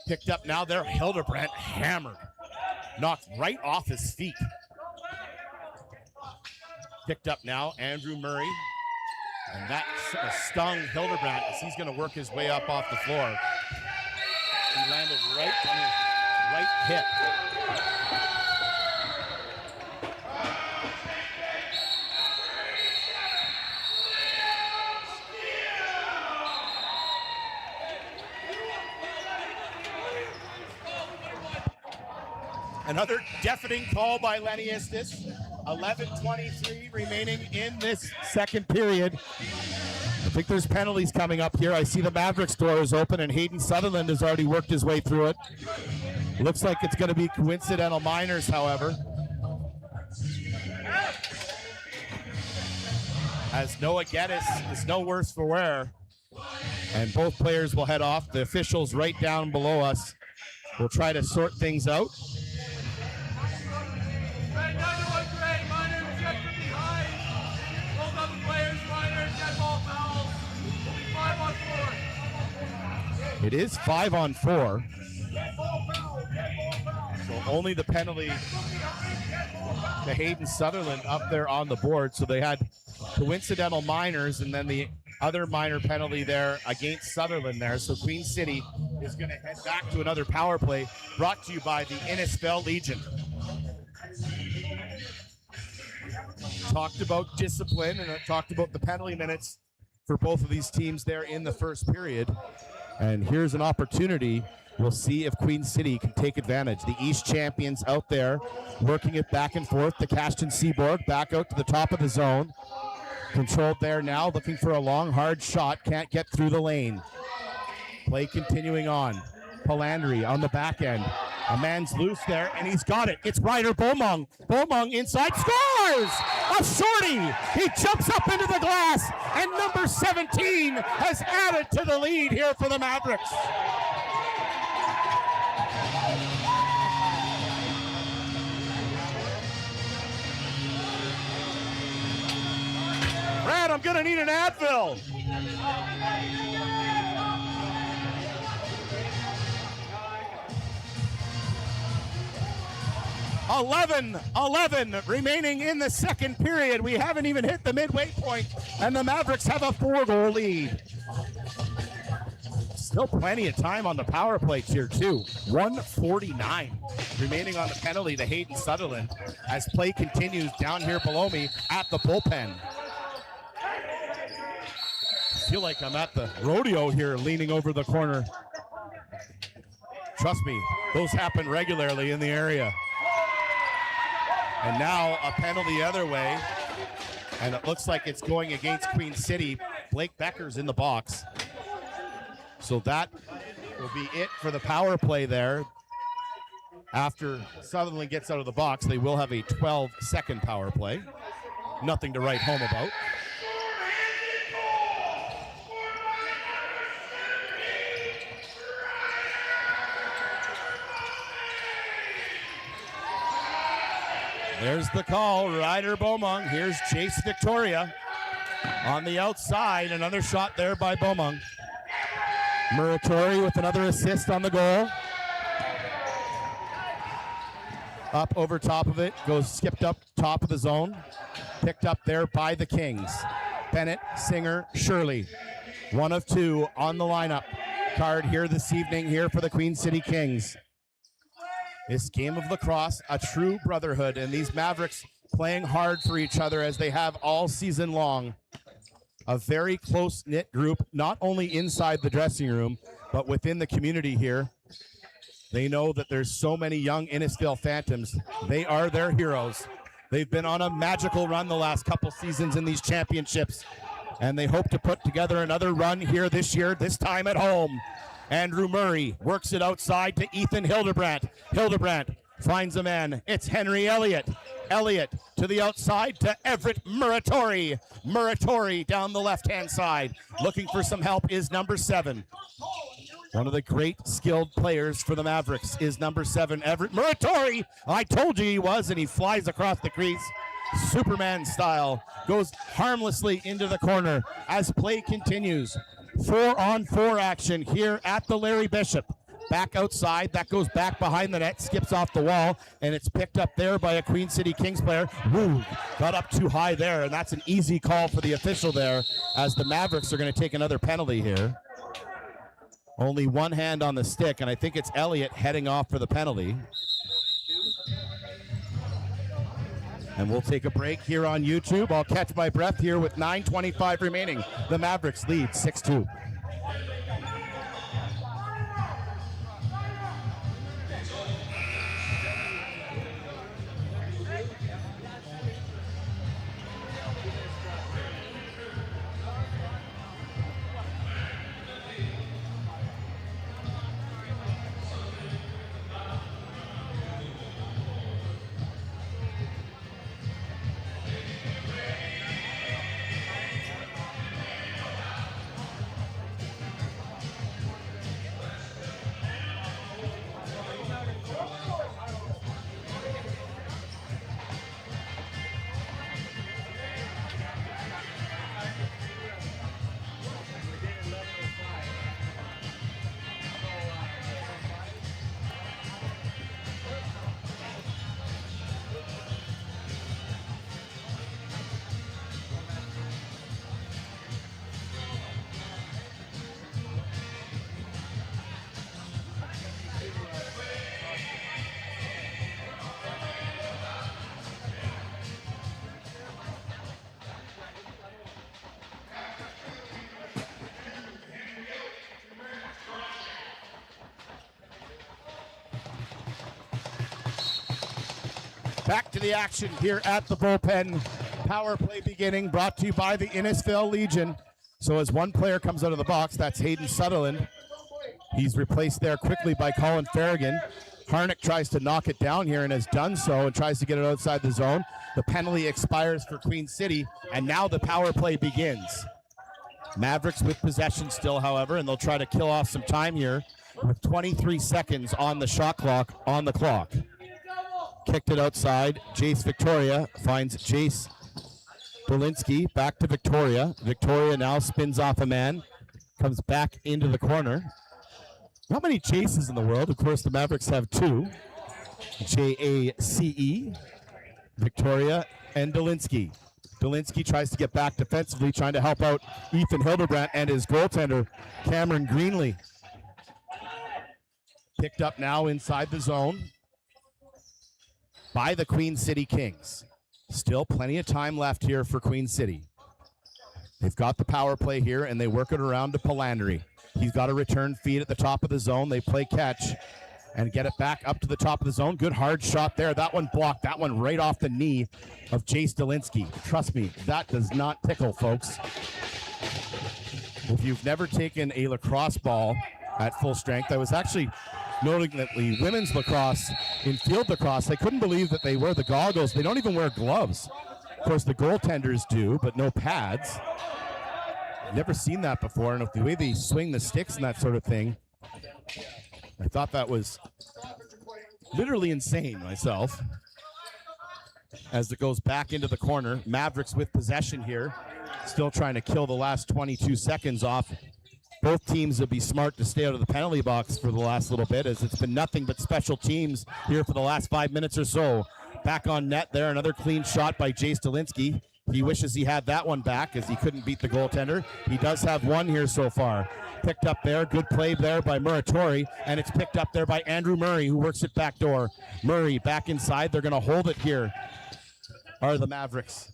Picked up now there, Hildebrandt hammered. Knocked right off his feet. Picked up now, Andrew Murray. And that stung Hildebrandt as he's going to work his way up off the floor. He landed right on his right hip. Another deafening call by Lenny Istis. 11:23 remaining in this second period. I think there's penalties coming up here. I see the Mavericks door is open and Hayden Sutherland has already worked his way through it. Looks like it's going to be coincidental minors, however. As Noah Geddes is no worse for wear. And both players will head off. The officials right down below us will try to sort things out. It is 5-on-4. So only the penalty to Hayden Sutherland up there on the board. So they had coincidental minors and then the other minor penalty there against Sutherland there. So Queen City is going to head back to another power play brought to you by the Innisfail Legion. talked about discipline and talked about the penalty minutes for both of these teams there in the first period. And here's an opportunity. We'll see if Queen City can take advantage. The East champions out there working it back and forth. The Cashton Seaborg back out to the top of the zone. Controlled there now, looking for a long, hard shot. Can't get through the lane. Play continuing on. Palandri on the back end. A man's loose there, and he's got it. It's Ryder Beaumont. Beaumont inside, scores! A shorty! He jumps up into the glass, and number 17 has added to the lead here for the Mavericks. Brad, I'm gonna need an Advil. 11 remaining in the second period. We haven't even hit the midway point, and the Mavericks have a 4-goal lead. Still plenty of time on the power play here, too. 1:49 remaining on the penalty to Hayden Sutherland as play continues down here below me at the bullpen. I feel like I'm at the rodeo here, leaning over the corner. Trust me, those happen regularly in the area. And now a penalty the other way, and it looks like it's going against Queen City. Blake Becker's in the box. So that will be it for the power play there. After Sutherland gets out of the box, they will have a 12-second power play. Nothing to write home about. There's the call, Ryder Beaumont. Here's Chase Victoria on the outside. Another shot there by Beaumont. Muratori with another assist on the goal. Up over top of it, goes skipped up top of the zone. Picked up there by the Kings. Bennett, Singer, Shirley. One of two on the lineup card here this evening here for the Queen City Kings. This game of lacrosse, a true brotherhood, and these Mavericks playing hard for each other as they have all season long. A very close-knit group, not only inside the dressing room, but within the community here. They know that there's so many young Innisfil Phantoms. They are their heroes. They've been on a magical run the last couple seasons in these championships, and they hope to put together another run here this year, this time at home. Andrew Murray works it outside to Ethan Hildebrandt. Hildebrandt finds a man. It's Henry Elliott. Elliott to the outside to Everett Muratori. Muratori down the left-hand side. Looking for some help is number 7. One of the great skilled players for the Mavericks is number 7, Everett Muratori. I told you he was, and he flies across the crease. Superman style. Goes harmlessly into the corner as play continues. 4-on-4 action here at the Larry Bishop. Back outside, that goes back behind the net, skips off the wall, and it's picked up there by a Queen City Kings player. Woo, got up too high there, and that's an easy call for the official there as the Mavericks are going to take another penalty here. Only one hand on the stick, and I think it's Elliott heading off for the penalty. And we'll take a break here on YouTube. I'll catch my breath here with 9:25 remaining. The Mavericks lead 6-2. Back to the action here at the bullpen. Power play beginning, brought to you by the Innisfail Legion. So as one player comes out of the box, that's Hayden Sutherland. He's replaced there quickly by Colin Farragon. Harnick tries to knock it down here and has done so and tries to get it outside the zone. The penalty expires for Queen City, and now the power play begins. Mavericks with possession still, however, and they'll try to kill off some time here with 23 seconds on the shot clock on the clock. Kicked it outside. Jace Victoria finds Jace Belinsky. Back to Victoria. Victoria now spins off a man. Comes back into the corner. Not many Jaces in the world. Of course, the Mavericks have two. J-A-C-E. Victoria and Dolinsky. Dolinsky tries to get back defensively, trying to help out Ethan Hildebrandt and his goaltender, Cameron Greenlee. Picked up now inside the zone by the Queen City Kings. Still plenty of time left here for Queen City. They've got the power play here, and they work it around to Palandri. He's got a return feed at the top of the zone. They play catch and get it back up to the top of the zone. Good hard shot there. That one blocked. That one right off the knee of Jace Dolinsky. Trust me, that does not tickle, folks. If you've never taken a lacrosse ball at full strength, I was actually noting that the women's lacrosse, in field lacrosse, they couldn't believe that they wear the goggles. They don't even wear gloves. Of course, the goaltenders do, but no pads. Never seen that before, and the way they swing the sticks and that sort of thing, I thought that was literally insane myself. As it goes back into the corner, Mavericks with possession here, still trying to kill the last 22 seconds off. Both teams would be smart to stay out of the penalty box for the last little bit, as it's been nothing but special teams here for the last 5 minutes or so. Back on net there, another clean shot by Jace Dolinsky. He wishes he had that one back, as he couldn't beat the goaltender. He does have one here so far. Picked up there, good play there by Muratori, and it's picked up there by Andrew Murray, who works it back door. Murray back inside. They're going to hold it here, are the Mavericks.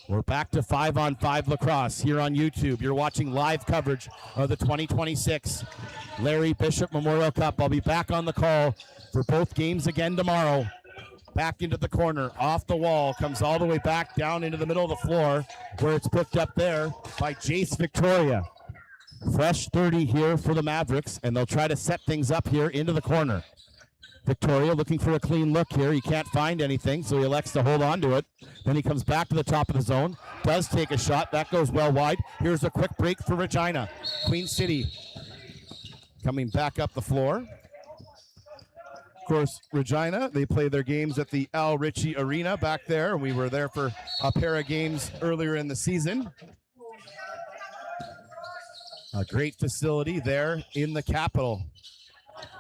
We're back to 5-on-5 lacrosse here on YouTube. You're watching live coverage of the 2026 Larry Bishop Memorial Cup. I'll be back on the call for both games again tomorrow. Back into the corner, off the wall, comes all the way back down into the middle of the floor, where it's picked up there by Jace Victoria. Fresh 30 here for the Mavericks, and they'll try to set things up here into the corner. Victoria looking for a clean look here. He can't find anything, so he elects to hold on to it. Then he comes back to the top of the zone, does take a shot. That goes well wide. Here's a quick break for Regina. Queen City coming back up the floor. Of course, Regina, they play their games at the Al Ritchie Arena back there. We were there for a pair of games earlier in the season. A great facility there in the capital.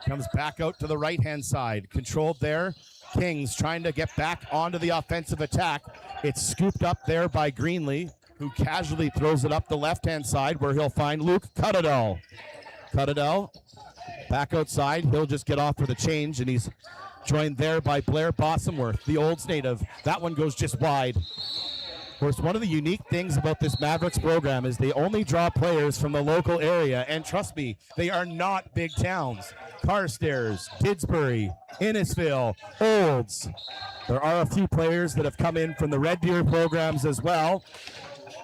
Comes back out to the right-hand side. Controlled there. Kings trying to get back onto the offensive attack. It's scooped up there by Greenlee, who casually throws it up the left-hand side, where he'll find Luke Cuttadell. Cuttadell back outside. He'll just get off for the change, and he's joined there by Blair Bossamworth, the Olds native. That one goes just wide. Of course, one of the unique things about this Mavericks program is they only draw players from the local area, and trust me, they are not big towns. Carstairs, Didsbury, Innisfail, Olds. There are a few players that have come in from the Red Deer programs as well,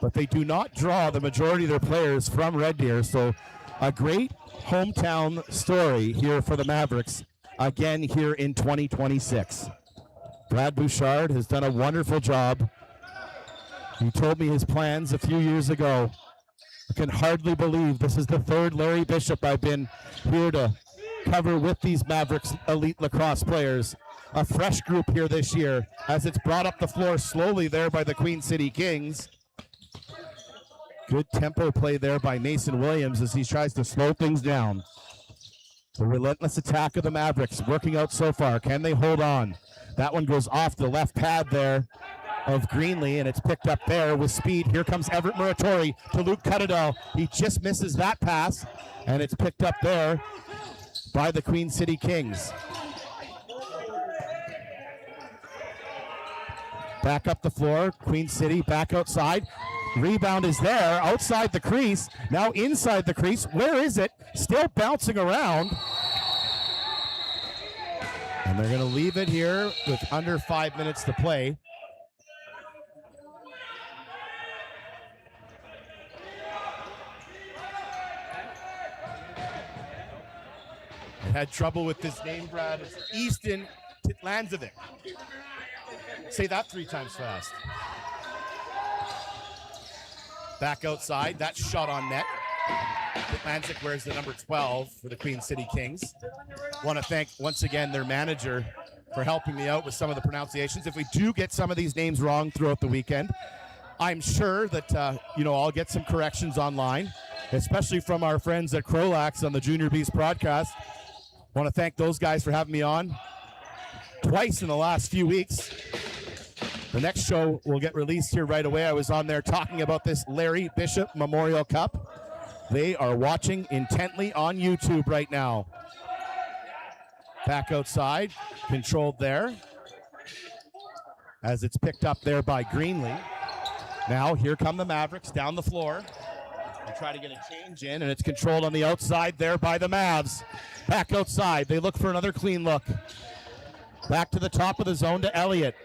but they do not draw the majority of their players from Red Deer. So a great hometown story here for the Mavericks, again here in 2026. Brad Bouchard has done a wonderful job. He told me his plans a few years ago. I can hardly believe this is the third Larry Bishop I've been here to cover with these Mavericks elite lacrosse players. A fresh group here this year, as it's brought up the floor slowly there by the Queen City Kings. Good tempo play there by Mason Williams as he tries to slow things down. The relentless attack of the Mavericks working out so far. Can they hold on? That one goes off the left pad there of Greenlee, and it's picked up there with speed. Here comes Everett Muratori to Luke Cuttadell. He just misses that pass, and it's picked up there by the Queen City Kings. Back up the floor, Queen City back outside. Rebound is there, outside the crease, now inside the crease. Where is it? Still bouncing around. And they're going to leave it here with under 5 minutes to play. I had trouble with this name, Brad. It's Easton Titlanzovic. Say that 3 times fast. Back outside. That shot on net. Titlanzovic wears the number 12 for the Queen City Kings. Want to thank, once again, their manager for helping me out with some of the pronunciations. If we do get some of these names wrong throughout the weekend, I'm sure that, I'll get some corrections online, especially from our friends at Crolax on the Junior Beast broadcast. Want to thank those guys for having me on twice in the last few weeks. The next show will get released here right away. I was on there talking about this Larry Bishop Memorial Cup. They are watching intently on YouTube right now. Back outside, controlled there. As it's picked up there by Greenlee. Now here come the Mavericks down the floor. They try to get a change in, and it's controlled on the outside there by the Mavs. Back outside, they look for another clean look. Back to the top of the zone to Elliott.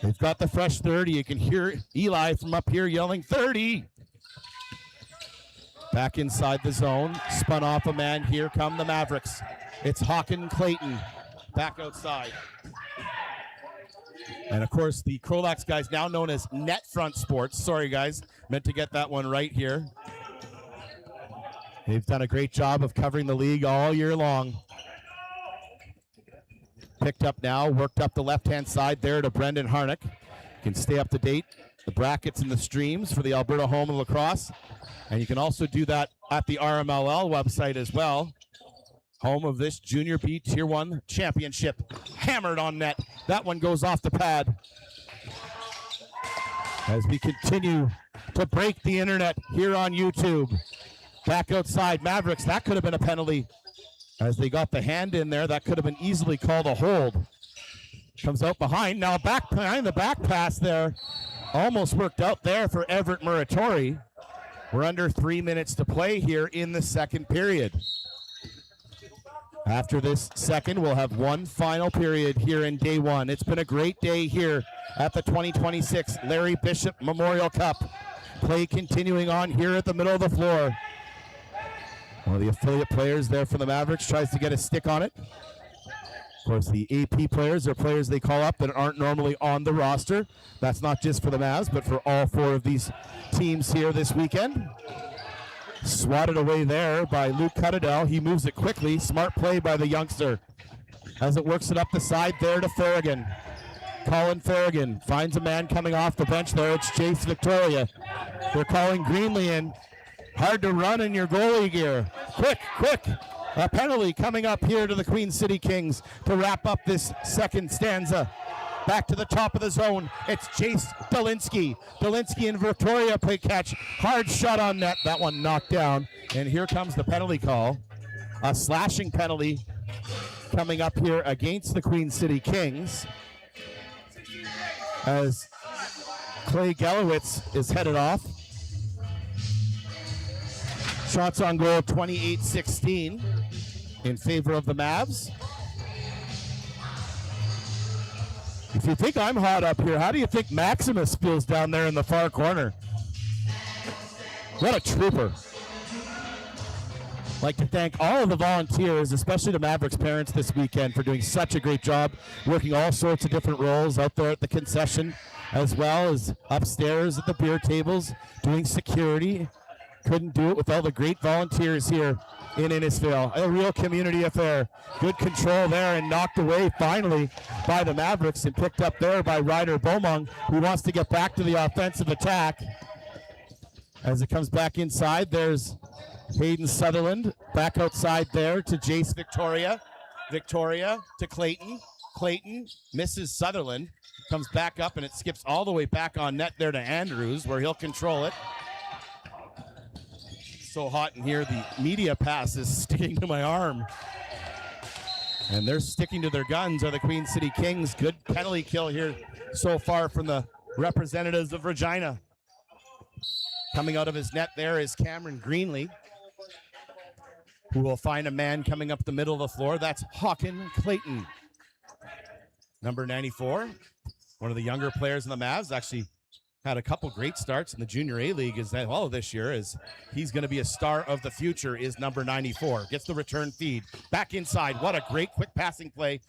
They've got the fresh 30. You can hear Eli from up here yelling 30. Back inside the zone, spun off a man. Here come the Mavericks. It's Hawken Clayton back outside. And of course, the Crolax guys, now known as Net Front Sports. Sorry, guys, meant to get that one right here. They've done a great job of covering the league all year long. Picked up now, worked up the left-hand side there to Brendan Harnick. Can stay up to date. The brackets and the streams for the Alberta Home of Lacrosse. And you can also do that at the RMLL website as well. Home of this Junior B Tier 1 championship. Hammered on net. That one goes off the pad. As we continue to break the internet here on YouTube. Back outside, Mavericks. That could have been a penalty. As they got the hand in there, that could have been easily called a hold. Comes out behind. Now back behind the back pass there. Almost worked out there for Everett Muratori. We're under 3 minutes to play here in the second period. After this second, we'll have one final period here in day one. It's been a great day here at the 2026 Larry Bishop Memorial Cup. Play continuing on here at the middle of the floor. One of the affiliate players there for the Mavericks tries to get a stick on it. Of course, the AP players are players they call up that aren't normally on the roster. That's not just for the Mavs, but for all 4 of these teams here this weekend. Swatted away there by Luke Cuttadell. He moves it quickly. Smart play by the youngster. As it works it up the side there to Farragon. Colin Farragon finds a man coming off the bench there. It's Jace Victoria. They're calling Greenlee in. Hard to run in your goalie gear. Quick, quick. A penalty coming up here to the Queen City Kings to wrap up this second stanza. Back to the top of the zone. It's Chase Dolinsky. Dolinsky and Victoria play catch. Hard shot on net. That one knocked down. And here comes the penalty call. A slashing penalty coming up here against the Queen City Kings. As Clay Gelowitz is headed off. Shots on goal 28-16 in favor of the Mavs. If you think I'm hot up here, how do you think Maximus feels down there in the far corner? What a trooper. I'd like to thank all of the volunteers, especially the Mavericks parents this weekend, for doing such a great job, working all sorts of different roles out there at the concession, as well as upstairs at the beer tables, doing security. Couldn't do it with all the great volunteers here in Innisfail. A real community affair. Good control there and knocked away finally by the Mavericks and picked up there by Ryder Beaumont, who wants to get back to the offensive attack. As it comes back inside, there's Hayden Sutherland back outside there to Jace Victoria. Victoria to Clayton. Clayton misses Sutherland. Comes back up and it skips all the way back on net there to Andrews, where he'll control it. So hot in here, the media pass is sticking to my arm. And they're sticking to their guns, are the Queen City Kings. Good penalty kill here so far from the representatives of Regina. Coming out of his net there is Cameron Greenlee, who will find a man coming up the middle of the floor. That's Hawken Clayton. Number 94, one of the younger players in the Mavs, actually had a couple great starts in the Junior A League as well this year, as he's going to be a star of the future, is number 94. Gets the return feed. Back inside. What a great quick passing play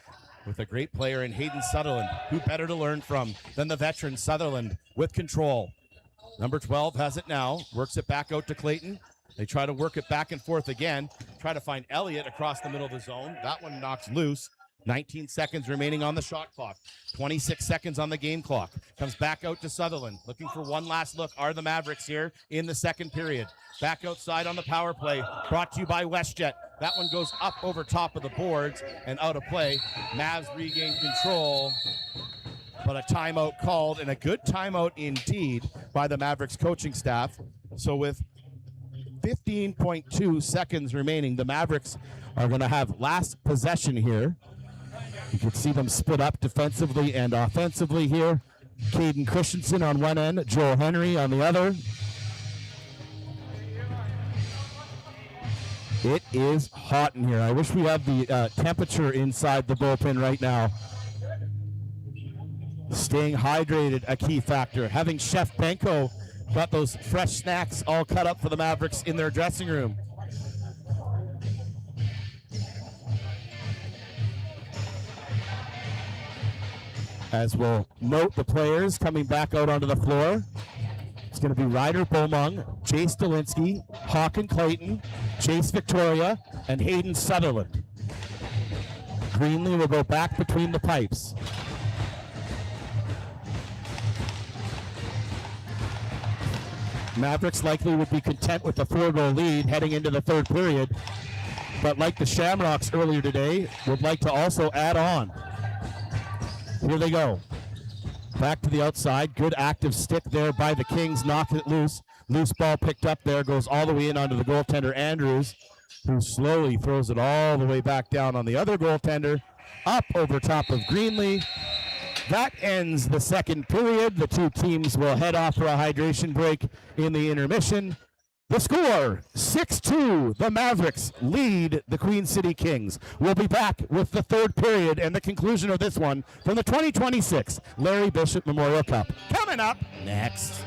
with a great player in Hayden Sutherland. Who better to learn from than the veteran Sutherland with control. Number 12 has it now. Works it back out to Clayton. They try to work it back and forth again. Try to find Elliott across the middle of the zone. That one knocks loose. 19 seconds remaining on the shot clock. 26 seconds on the game clock. Comes back out to Sutherland. Looking for one last look. Are the Mavericks here in the second period? Back outside on the power play. Brought to you by WestJet. That one goes up over top of the boards and out of play. Mavs regain control. But a timeout called, and a good timeout indeed by the Mavericks coaching staff. So with 15.2 seconds remaining, the Mavericks are going to have last possession here. You can see them split up defensively and offensively here. Caden Christensen on one end, Joel Henry on the other. It is hot in here. I wish we had the temperature inside the bullpen right now. Staying hydrated, a key factor. Having Chef Benko got those fresh snacks all cut up for the Mavericks in their dressing room. As we'll note the players coming back out onto the floor. It's going to be Ryder Beaumont, Chase Dolinsky, Hawken Clayton, Chase Victoria, and Hayden Sutherland. Greenlee will go back between the pipes. Mavericks likely would be content with the 4-goal lead heading into the third period, but like the Shamrocks earlier today, would like to also add on. Here they go. Back to the outside. Good active stick there by the Kings. Knocked it loose. Loose ball picked up there. Goes all the way in onto the goaltender, Andrews, who slowly throws it all the way back down on the other goaltender. Up over top of Greenlee. That ends the second period. The two teams will head off for a hydration break in the intermission. The score, 6-2. The Mavericks lead the Queen City Kings. We'll be back with the third period and the conclusion of this one from the 2026 Larry Bishop Memorial Cup. Coming up next.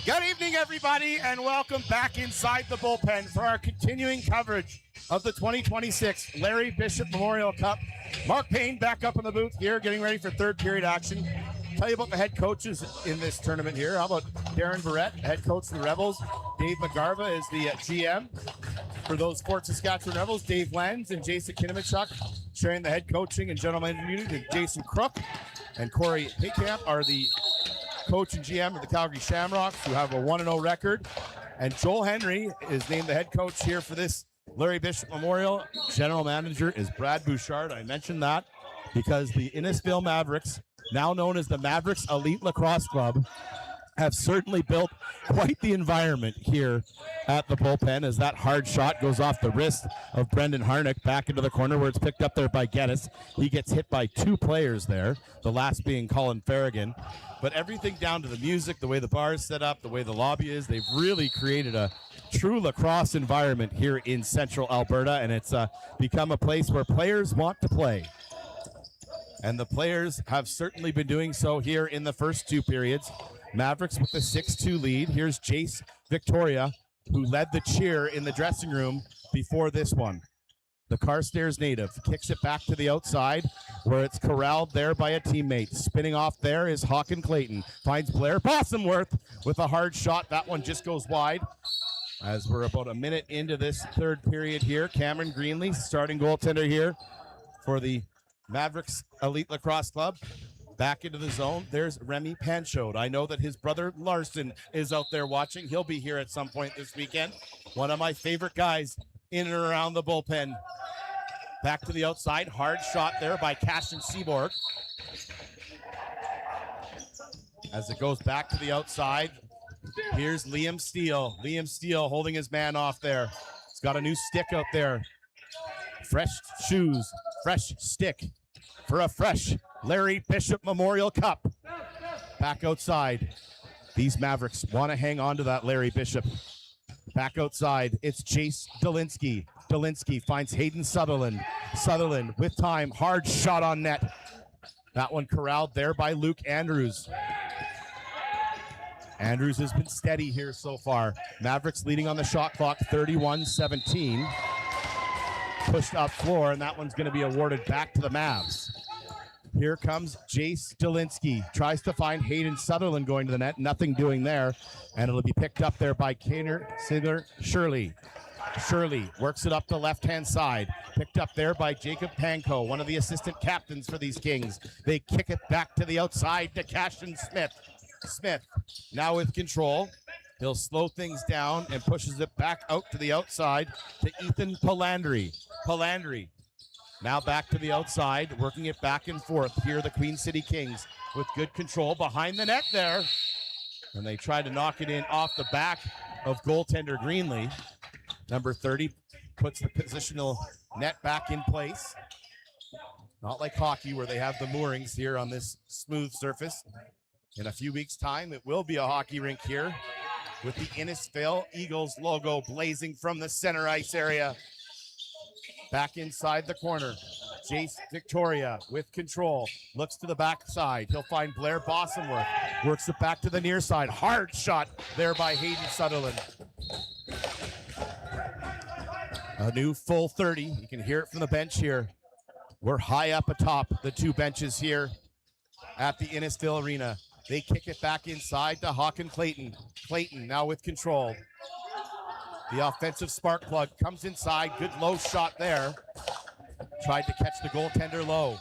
Good evening, everybody, and welcome back inside the bullpen for our continuing coverage of the 2026 Larry Bishop Memorial Cup. Mark Payne back up in the booth here, getting ready for third period action. Tell you about the head coaches in this tournament here. How about Darren Barrett, head coach of the Rebels? Dave McGarva is the GM for those Fort Saskatchewan Rebels. Dave Lenz and Jason Kinemichuk sharing the head coaching and general manager duties. And Jason Crook and Corey Haykamp are the coach and GM of the Calgary Shamrocks, who have a 1-0 record. And Joel Henry is named the head coach here for this Larry Bishop Memorial. General manager is Brad Bouchard. I mentioned that because the Innisfil Mavericks, now known as the Mavericks Elite Lacrosse Club, have certainly built quite the environment here at the bullpen as that hard shot goes off the wrist of Brendan Harnick back into the corner where it's picked up there by Geddes. He gets hit by two players there, the last being Colin Farragon. But everything down to the music, the way the bar is set up, the way the lobby is, they've really created a true lacrosse environment here in central Alberta, and it's become a place where players want to play. And the players have certainly been doing so here in the first two periods. Mavericks with the 6-2 lead. Here's Jace Victoria, who led the cheer in the dressing room before this one. The Carstairs native kicks it back to the outside where it's corralled there by a teammate. Spinning off there is Hawken Clayton. Finds Blair Bossenworth with a hard shot. That one just goes wide. As we're about a minute into this third period here, Cameron Greenlee, starting goaltender here for the Mavericks Elite Lacrosse Club. Back into the zone. There's Remy Panchode. I know that his brother Larson is out there watching. He'll be here at some point this weekend. One of my favorite guys in and around the bullpen. Back to the outside. Hard shot there by Cashin Seaborg. As it goes back to the outside, here's Liam Steele. Liam Steele holding his man off there. He's got a new stick out there. Fresh shoes, fresh stick for a fresh Larry Bishop Memorial Cup. Back outside. These Mavericks want to hang on to that Larry Bishop. Back outside, it's Chase Dolinsky. Dolinsky finds Hayden Sutherland. Sutherland with time, hard shot on net. That one corralled there by Luke Andrews. Andrews has been steady here so far. Mavericks leading on the shot clock, 31-17. Pushed up floor, and that one's going to be awarded back to the Mavs. Here comes Jace Dolinsky. Tries to find Hayden Sutherland going to the net. Nothing doing there. And it'll be picked up there by Kaner Sigler Shirley. Shirley works it up the left-hand side. Picked up there by Jacob Panko, one of the assistant captains for these Kings. They kick it back to the outside to Cashin Smith. Smith now with control. He'll slow things down and pushes it back out to the outside to Ethan Palandri. Palandri now back to the outside, working it back and forth. Here the Queen City Kings with good control behind the net there. And they try to knock it in off the back of goaltender Greenlee. Number 30 puts the positional net back in place. Not like hockey where they have the moorings here on this smooth surface. In a few weeks' time, it will be a hockey rink here with the Innisfil Eagles logo blazing from the center ice area. Back inside the corner, Jace Victoria with control, looks to the backside. He'll find Blair Bossenworth, works it back to the near side. Hard shot there by Hayden Sutherland. A new full 30. You can hear it from the bench here. We're high up atop the two benches here at the Innisfil Arena. They kick it back inside to Hawken Clayton. Clayton now with control. The offensive spark plug comes inside. Good low shot there. Tried to catch the goaltender low.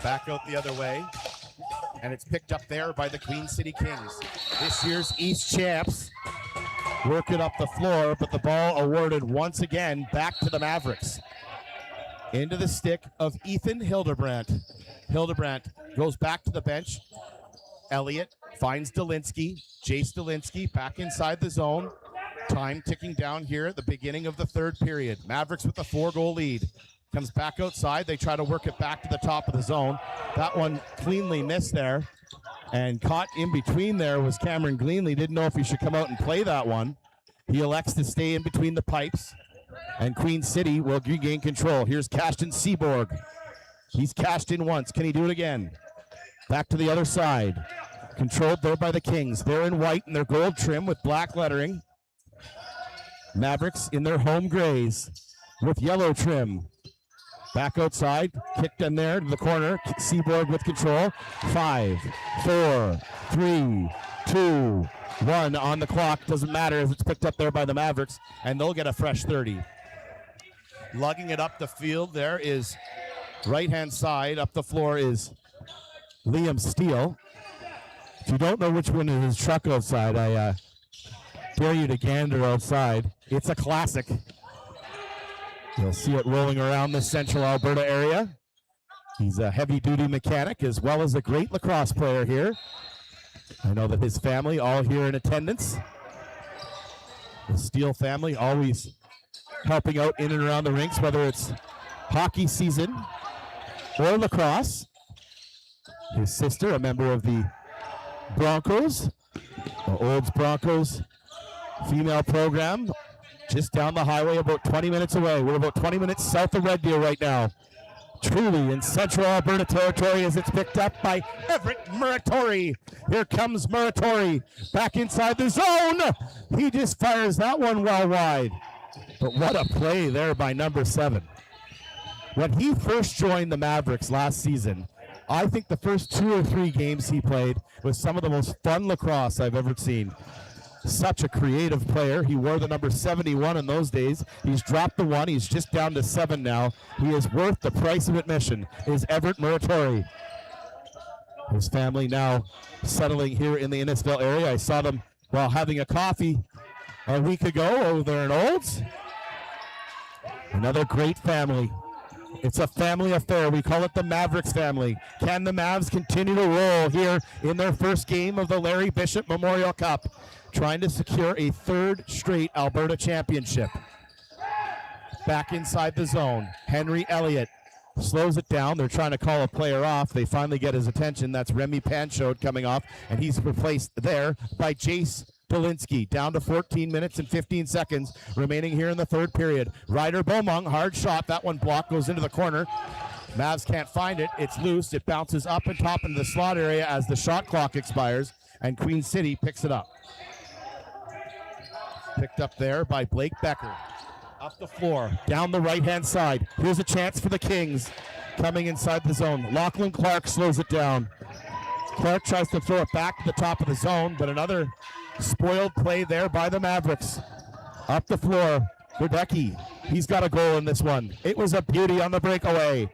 Back out the other way. And it's picked up there by the Queen City Kings. This year's East champs work it up the floor, but the ball awarded once again back to the Mavericks. Into the stick of Ethan Hildebrandt. Hildebrandt goes back to the bench. Elliott finds Dolinsky. Jace Dolinsky back inside the zone. Time ticking down here at the beginning of the third period. Mavericks with a 4-goal lead. Comes back outside. They try to work it back to the top of the zone. That one cleanly missed there. And caught in between there was Cameron Greenlee. Didn't know if he should come out and play that one. He elects to stay in between the pipes. And Queen City will regain control. Here's Cashin Seaborg. He's cashed in once. Can he do it again? Back to the other side. Controlled there by the Kings. They're in white and their gold trim with black lettering. Mavericks in their home grays with yellow trim. Back outside, kicked in there to the corner. Seaborg with control. 5, 4, 3, 2, 1 on the clock. Doesn't matter as it's picked up there by the Mavericks, and they'll get a fresh 30. Lugging it up the field there is right-hand side. Up the floor is Liam Steele. If you don't know which one is his truck outside, I dare you to gander outside. It's a classic. You'll see it rolling around the central Alberta area. He's a heavy-duty mechanic as well as a great lacrosse player here. I know that his family all here in attendance. The Steele family always helping out in and around the rinks, whether it's hockey season or lacrosse. His sister, a member of the Broncos, the Olds Broncos female program, just down the highway, about 20 minutes away. We're about 20 minutes south of Red Deer right now. Truly in central Alberta territory as it's picked up by Everett Muratori. Here comes Muratori back inside the zone. He just fires that one well wide. But what a play there by number 7. When he first joined the Mavericks last season, I think the first 2 or 3 games he played was some of the most fun lacrosse I've ever seen. Such a creative player. He wore the number 71 in those days. He's dropped the 1. He's just down to 7 now. He is worth the price of admission, is Everett Muratori. His family now settling here in the Innisfil area. I saw them while having a coffee a week ago over there in Olds. Another great family. It's a family affair. We call it the Mavericks family. Can the Mavs continue to roll here in their first game of the Larry Bishop Memorial Cup, trying to secure a 3rd straight Alberta championship? Back inside the zone, Henry Elliott slows it down. They're trying to call a player off. They finally get his attention. That's Remy Panchot coming off, and he's replaced there by Jace Dolinsky. Down to 14 minutes and 15 seconds remaining here in the 3rd period. Ryder Beaumont, hard shot. That one blocked, goes into the corner. Mavs can't find it. It's loose. It bounces up and top into the slot area as the shot clock expires, and Queen City picks it up. Picked up there by Blake Becker. Up the floor, down the right-hand side. Here's a chance for the Kings coming inside the zone. Lachlan Clark slows it down. Clark tries to throw it back to the top of the zone, but another spoiled play there by the Mavericks. Up the floor, Radecki. He's got a goal in this one. It was a beauty on the breakaway.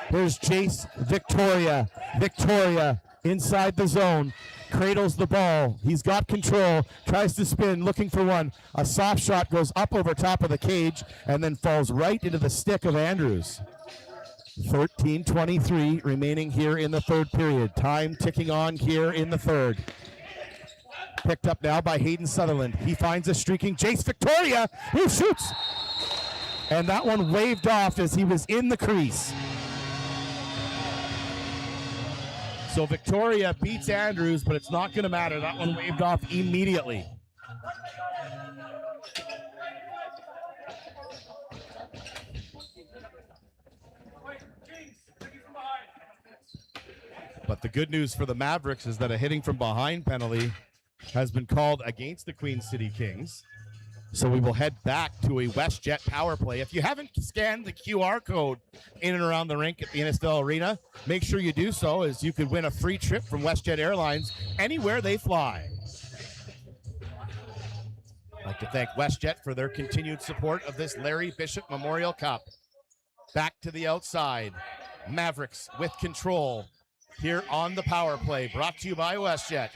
Here's Jace Victoria. Victoria inside the zone. Cradles the ball. He's got control. Tries to spin, looking for one. A soft shot goes up over top of the cage and then falls right into the stick of Andrews. 13:23 remaining here in the 3rd period. Time ticking on here in the 3rd. Picked up now by Hayden Sutherland. He finds a streaking Jace Victoria, who shoots. And that one waved off as he was in the crease. So Victoria beats Andrews, but it's not going to matter. That one waved off immediately. But the good news for the Mavericks is that a hitting from behind penalty has been called against the Queen City Kings. So we will head back to a WestJet power play. If you haven't scanned the QR code in and around the rink at the Innisfil Arena, make sure you do so, as you could win a free trip from WestJet Airlines anywhere they fly. I'd like to thank WestJet for their continued support of this Larry Bishop Memorial Cup. Back to the outside. Mavericks with control here on the power play, brought to you by WestJet.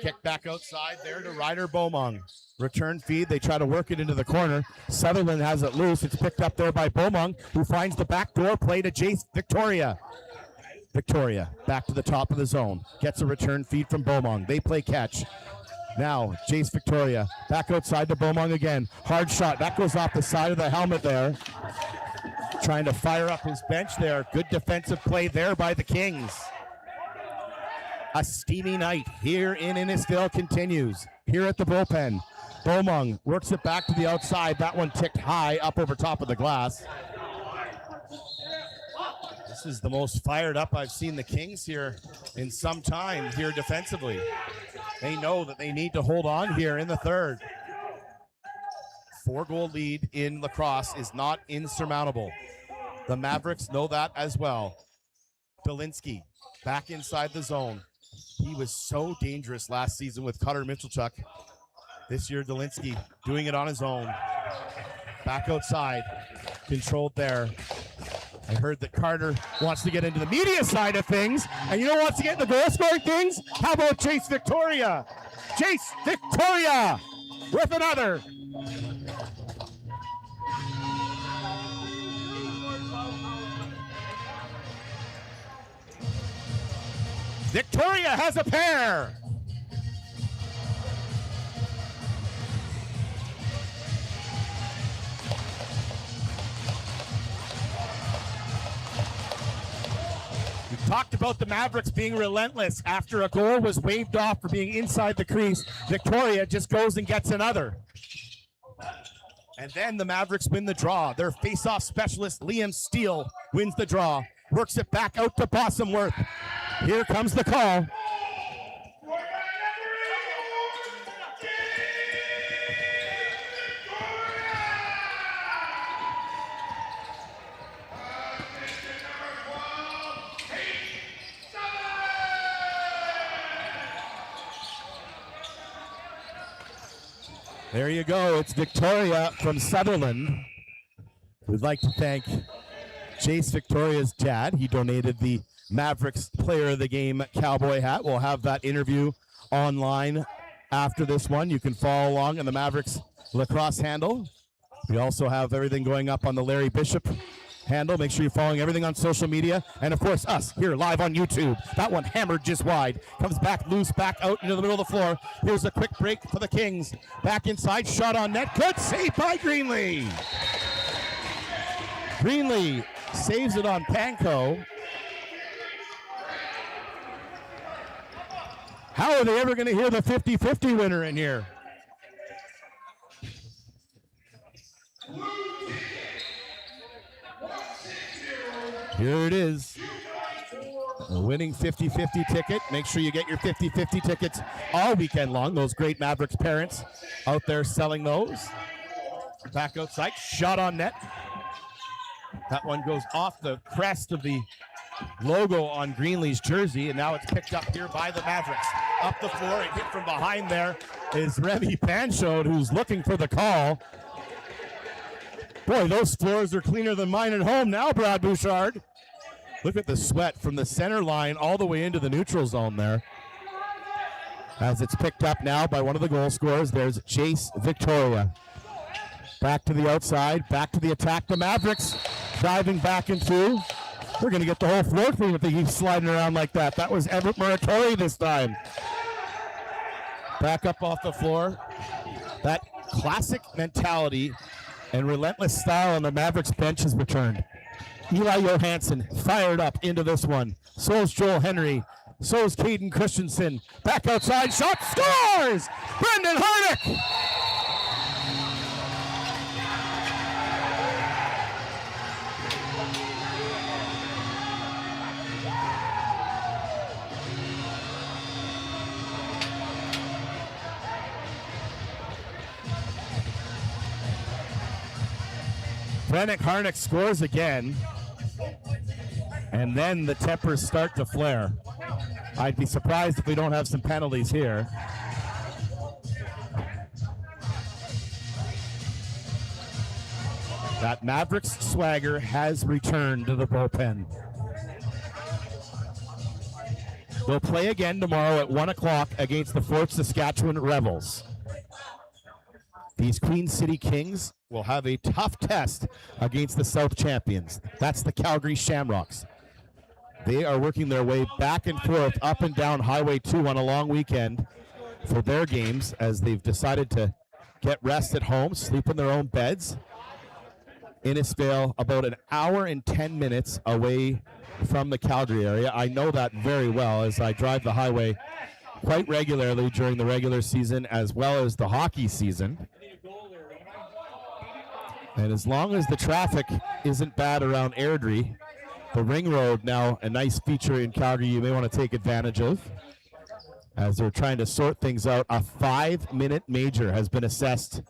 Kick back outside there to Ryder Beaumont. Return feed. They try to work it into the corner. Sutherland has it loose. It's picked up there by Beaumont, who finds the backdoor play to Jace Victoria. Victoria back to the top of the zone. Gets a return feed from Beaumont. They play catch. Now, Jace Victoria back outside to Beaumont again. Hard shot. That goes off the side of the helmet there. Trying to fire up his bench there. Good defensive play there by the Kings. A steamy night here in Innisfil continues. Here at the bullpen, Beaumont works it back to the outside. That one ticked high up over top of the glass. This is the most fired up I've seen the Kings here in some time here defensively. They know that they need to hold on here in the third. 4-goal lead in Lacrosse is not insurmountable. The Mavericks know that as well. Dolinsky back inside the zone. He was so dangerous last season with Cutter Mitchellchuk. This year, Dolinsky doing it on his own. Back outside, controlled there. I heard that Carter wants to get into the media side of things, and you know who wants to get in the goal-scoring things? How about Chase Victoria? Chase Victoria with another. Victoria has a pair. We talked about the Mavericks being relentless. After a goal was waved off for being inside the crease, Victoria just goes and gets another. And then the Mavericks win the draw. Their face-off specialist, Liam Steele, wins the draw. Works it back out to Bosomworth. Here comes the call. There you go. It's Victoria from Sutherland. We'd like to thank Chase Victoria's dad. He donated the Mavericks Player of the Game cowboy hat. We'll have that interview online after this one. You can follow along on the Mavericks Lacrosse handle. We also have everything going up on the Larry Bishop handle. Make sure you're following everything on social media. And, of course, us here live on YouTube. That one hammered just wide. Comes back loose, back out into the middle of the floor. Here's a quick break for the Kings. Back inside, shot on net. Good save by Greenlee. Greenlee saves it on Panko. How are they ever going to hear the 50-50 winner in here? Here it is. A winning 50-50 ticket. Make sure you get your 50-50 tickets all weekend long. Those great Mavericks parents out there selling those. Back outside, shot on net. That one goes off the crest of the logo on Greenlee's jersey, and now it's picked up here by the Mavericks. Up the floor and hit from behind there is Remy Panchot, who's looking for the call. Boy, those floors are cleaner than mine at home now, Brad Bouchard. Look at the sweat from the center line all the way into the neutral zone there. As it's picked up now by one of the goal scorers, there's Chase Victoria. Back to the outside, back to the attack. The Mavericks diving back and through. We're going to get the whole floor clean if they keep sliding around like that. That was Everett Muratori this time. Back up off the floor. That classic mentality and relentless style on the Mavericks bench has returned. Eli Johansson fired up into this one. So is Joel Henry. So is Caden Christensen. Back outside, shot, scores! Brendan Hardick! Brennan Harnick scores again, and then the tempers start to flare. I'd be surprised if we don't have some penalties here. That Mavericks swagger has returned to the bullpen. They'll play again tomorrow at 1 o'clock against the Fort Saskatchewan Rebels. These Queen City Kings will have a tough test against the South champions. That's the Calgary Shamrocks. They are working their way back and forth up and down Highway 2 on a long weekend for their games as they've decided to get rest at home, sleep in their own beds. Innisfail, about an hour and 10 minutes away from the Calgary area. I know that very well as I drive the highway quite regularly during the regular season as well as the hockey season. And as long as the traffic isn't bad around Airdrie, The ring road now a nice feature in Calgary you may want to take advantage of as they're trying to sort things out. A 5-minute major has been assessed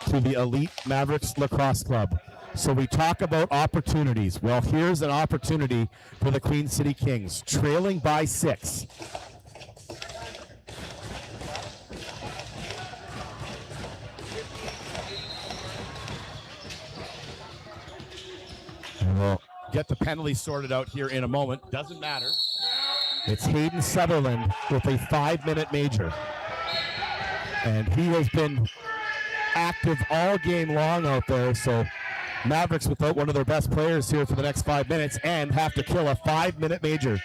to the Elite Mavericks Lacrosse Club. So we talk about opportunities. Well, here's an opportunity for the Queen City Kings, trailing by 6. And we'll get the penalty sorted out here in a moment. Doesn't matter. It's Hayden Sutherland with a 5-minute major. And he has been active all game long out there, so Mavericks without one of their best players here for the next 5 minutes and have to kill a 5-minute major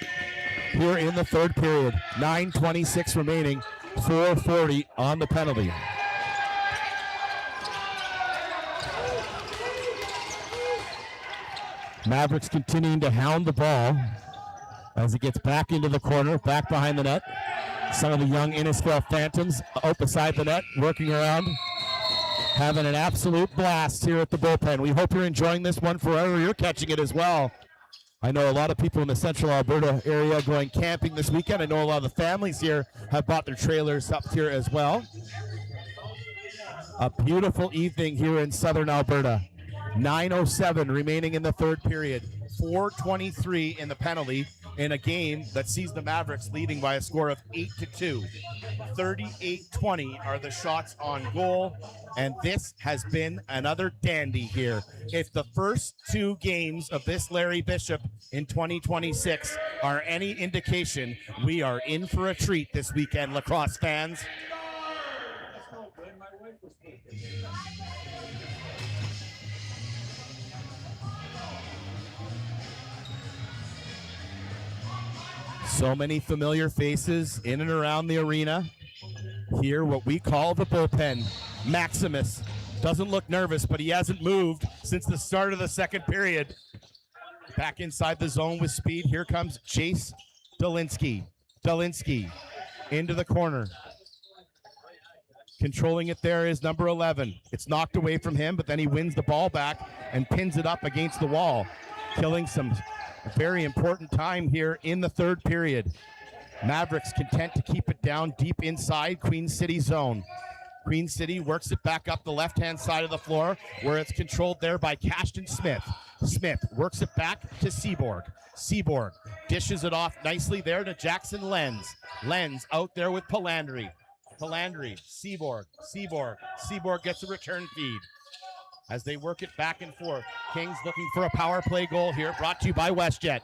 here in the third period. 9:26 remaining, 4:40 on the penalty. Mavericks continuing to hound the ball as it gets back into the corner, back behind the net. Some of the young Innisfail Phantoms out beside the net, working around, having an absolute blast here at the bullpen. We hope you're enjoying this one forever. You're catching it as well. I know a lot of people in the central Alberta area going camping this weekend. I know a lot of the families here have bought their trailers up here as well. A beautiful evening here in southern Alberta. 9:07 remaining in the third period. 4:23 in the penalty in a game that sees the Mavericks leading by a score of 8-2. 38-20 are the shots on goal, and this has been another dandy here. If the first 2 games of this Larry Bishop in 2026 are any indication, we are in for a treat this weekend, lacrosse fans. So many familiar faces in and around the arena. Here, what we call the bullpen. Maximus doesn't look nervous, but he hasn't moved since the start of the second period. Back inside the zone with speed. Here comes Chase Dolinsky. Dolinsky into the corner. Controlling it there is number 11. It's knocked away from him, but then he wins the ball back and pins it up against the wall, killing some very important time here in the third period. Mavericks content to keep it down deep inside Queen City zone. Queen City works it back up the left-hand side of the floor where it's controlled there by Cashton Smith. Smith works it back to Seaborg. Seaborg dishes it off nicely there to Jackson Lenz. Lenz out there with Palandri. Palandri, Seaborg, Seaborg. Seaborg gets a return feed as they work it back and forth. Kings looking for a power play goal here, brought to you by WestJet.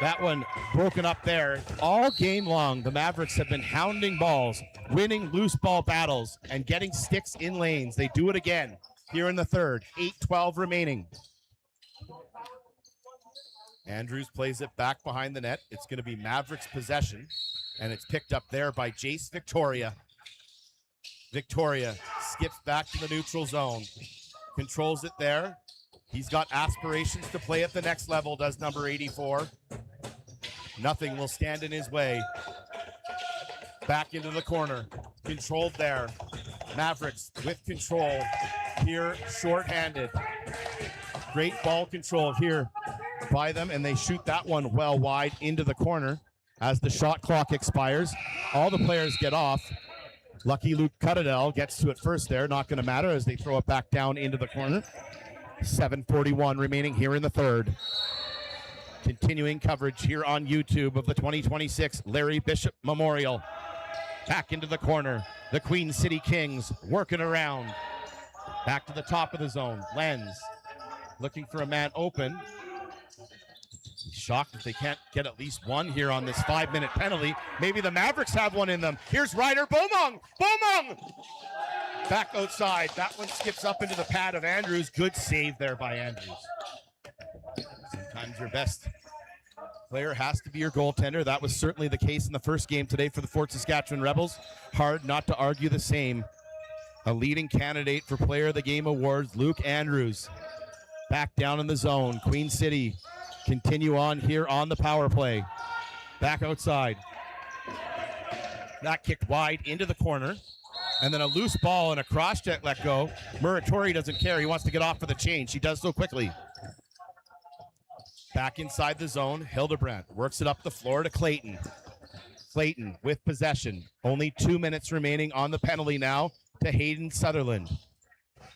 That one broken up there. All game long, the Mavericks have been hounding balls, winning loose ball battles, and getting sticks in lanes. They do it again here in the third. 8:12 remaining. Andrews plays it back behind the net. It's going to be Mavericks possession, and it's picked up there by Jace Victoria. Victoria skips back to the neutral zone. Controls it there. He's got aspirations to play at the next level, does number 84. Nothing will stand in his way. Back into the corner. Controlled there. Mavericks with control. Here, shorthanded. Great ball control here by them, and they shoot that one well wide into the corner as the shot clock expires. All the players get off. Lucky Luke Cuttadell gets to it first there. Not going to matter as they throw it back down into the corner. 7:41 remaining here in the third. Continuing coverage here on YouTube of the 2026 Larry Bishop Memorial. Back into the corner. The Queen City Kings working around. Back to the top of the zone. Lenz looking for a man open. Shocked if they can't get at least one here on this 5-minute penalty. Maybe the Mavericks have one in them. Here's Ryder Beaumont. Beaumont! Back outside. That one skips up into the pad of Andrews. Good save there by Andrews. Sometimes your best player has to be your goaltender. That was certainly the case in the first game today for the Fort Saskatchewan Rebels. Hard not to argue the same. A leading candidate for Player of the Game awards, Luke Andrews. Back down in the zone. Queen City continue on here on the power play. Back outside. That kicked wide into the corner. And then a loose ball and a cross-check let go. Muratori doesn't care. He wants to get off for the change. He does so quickly. Back inside the zone, Hildebrandt works it up the floor to Clayton. Clayton with possession. Only 2 minutes remaining on the penalty now to Hayden Sutherland.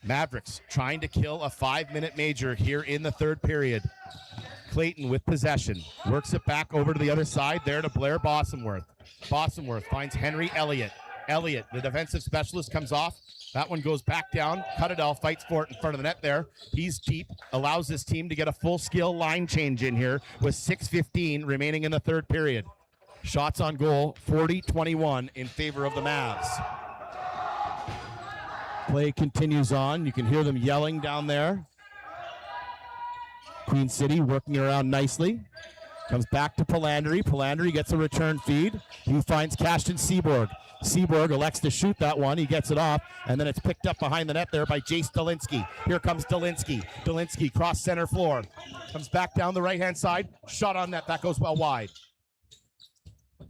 Mavericks trying to kill a 5-minute major here in the third period. Clayton with possession. Works it back over to the other side there to Blair Bossenworth. Bossenworth finds Henry Elliott. Elliott, the defensive specialist, comes off. That one goes back down. Cuttadell fights for it in front of the net there. He's deep, allows his team to get a full-skill line change in here with 6:15 remaining in the third period. Shots on goal, 40-21 in favor of the Mavs. Play continues on. You can hear them yelling down there. Queen City working around nicely. Comes back to Palandri. Palandri gets a return feed. He finds Cashton Seaborg. Seaborg elects to shoot that one. He gets it off, and then it's picked up behind the net there by Jace Dolinsky. Here comes Dolinsky. Dolinsky cross center floor. Comes back down the right-hand side. Shot on net. That goes well wide.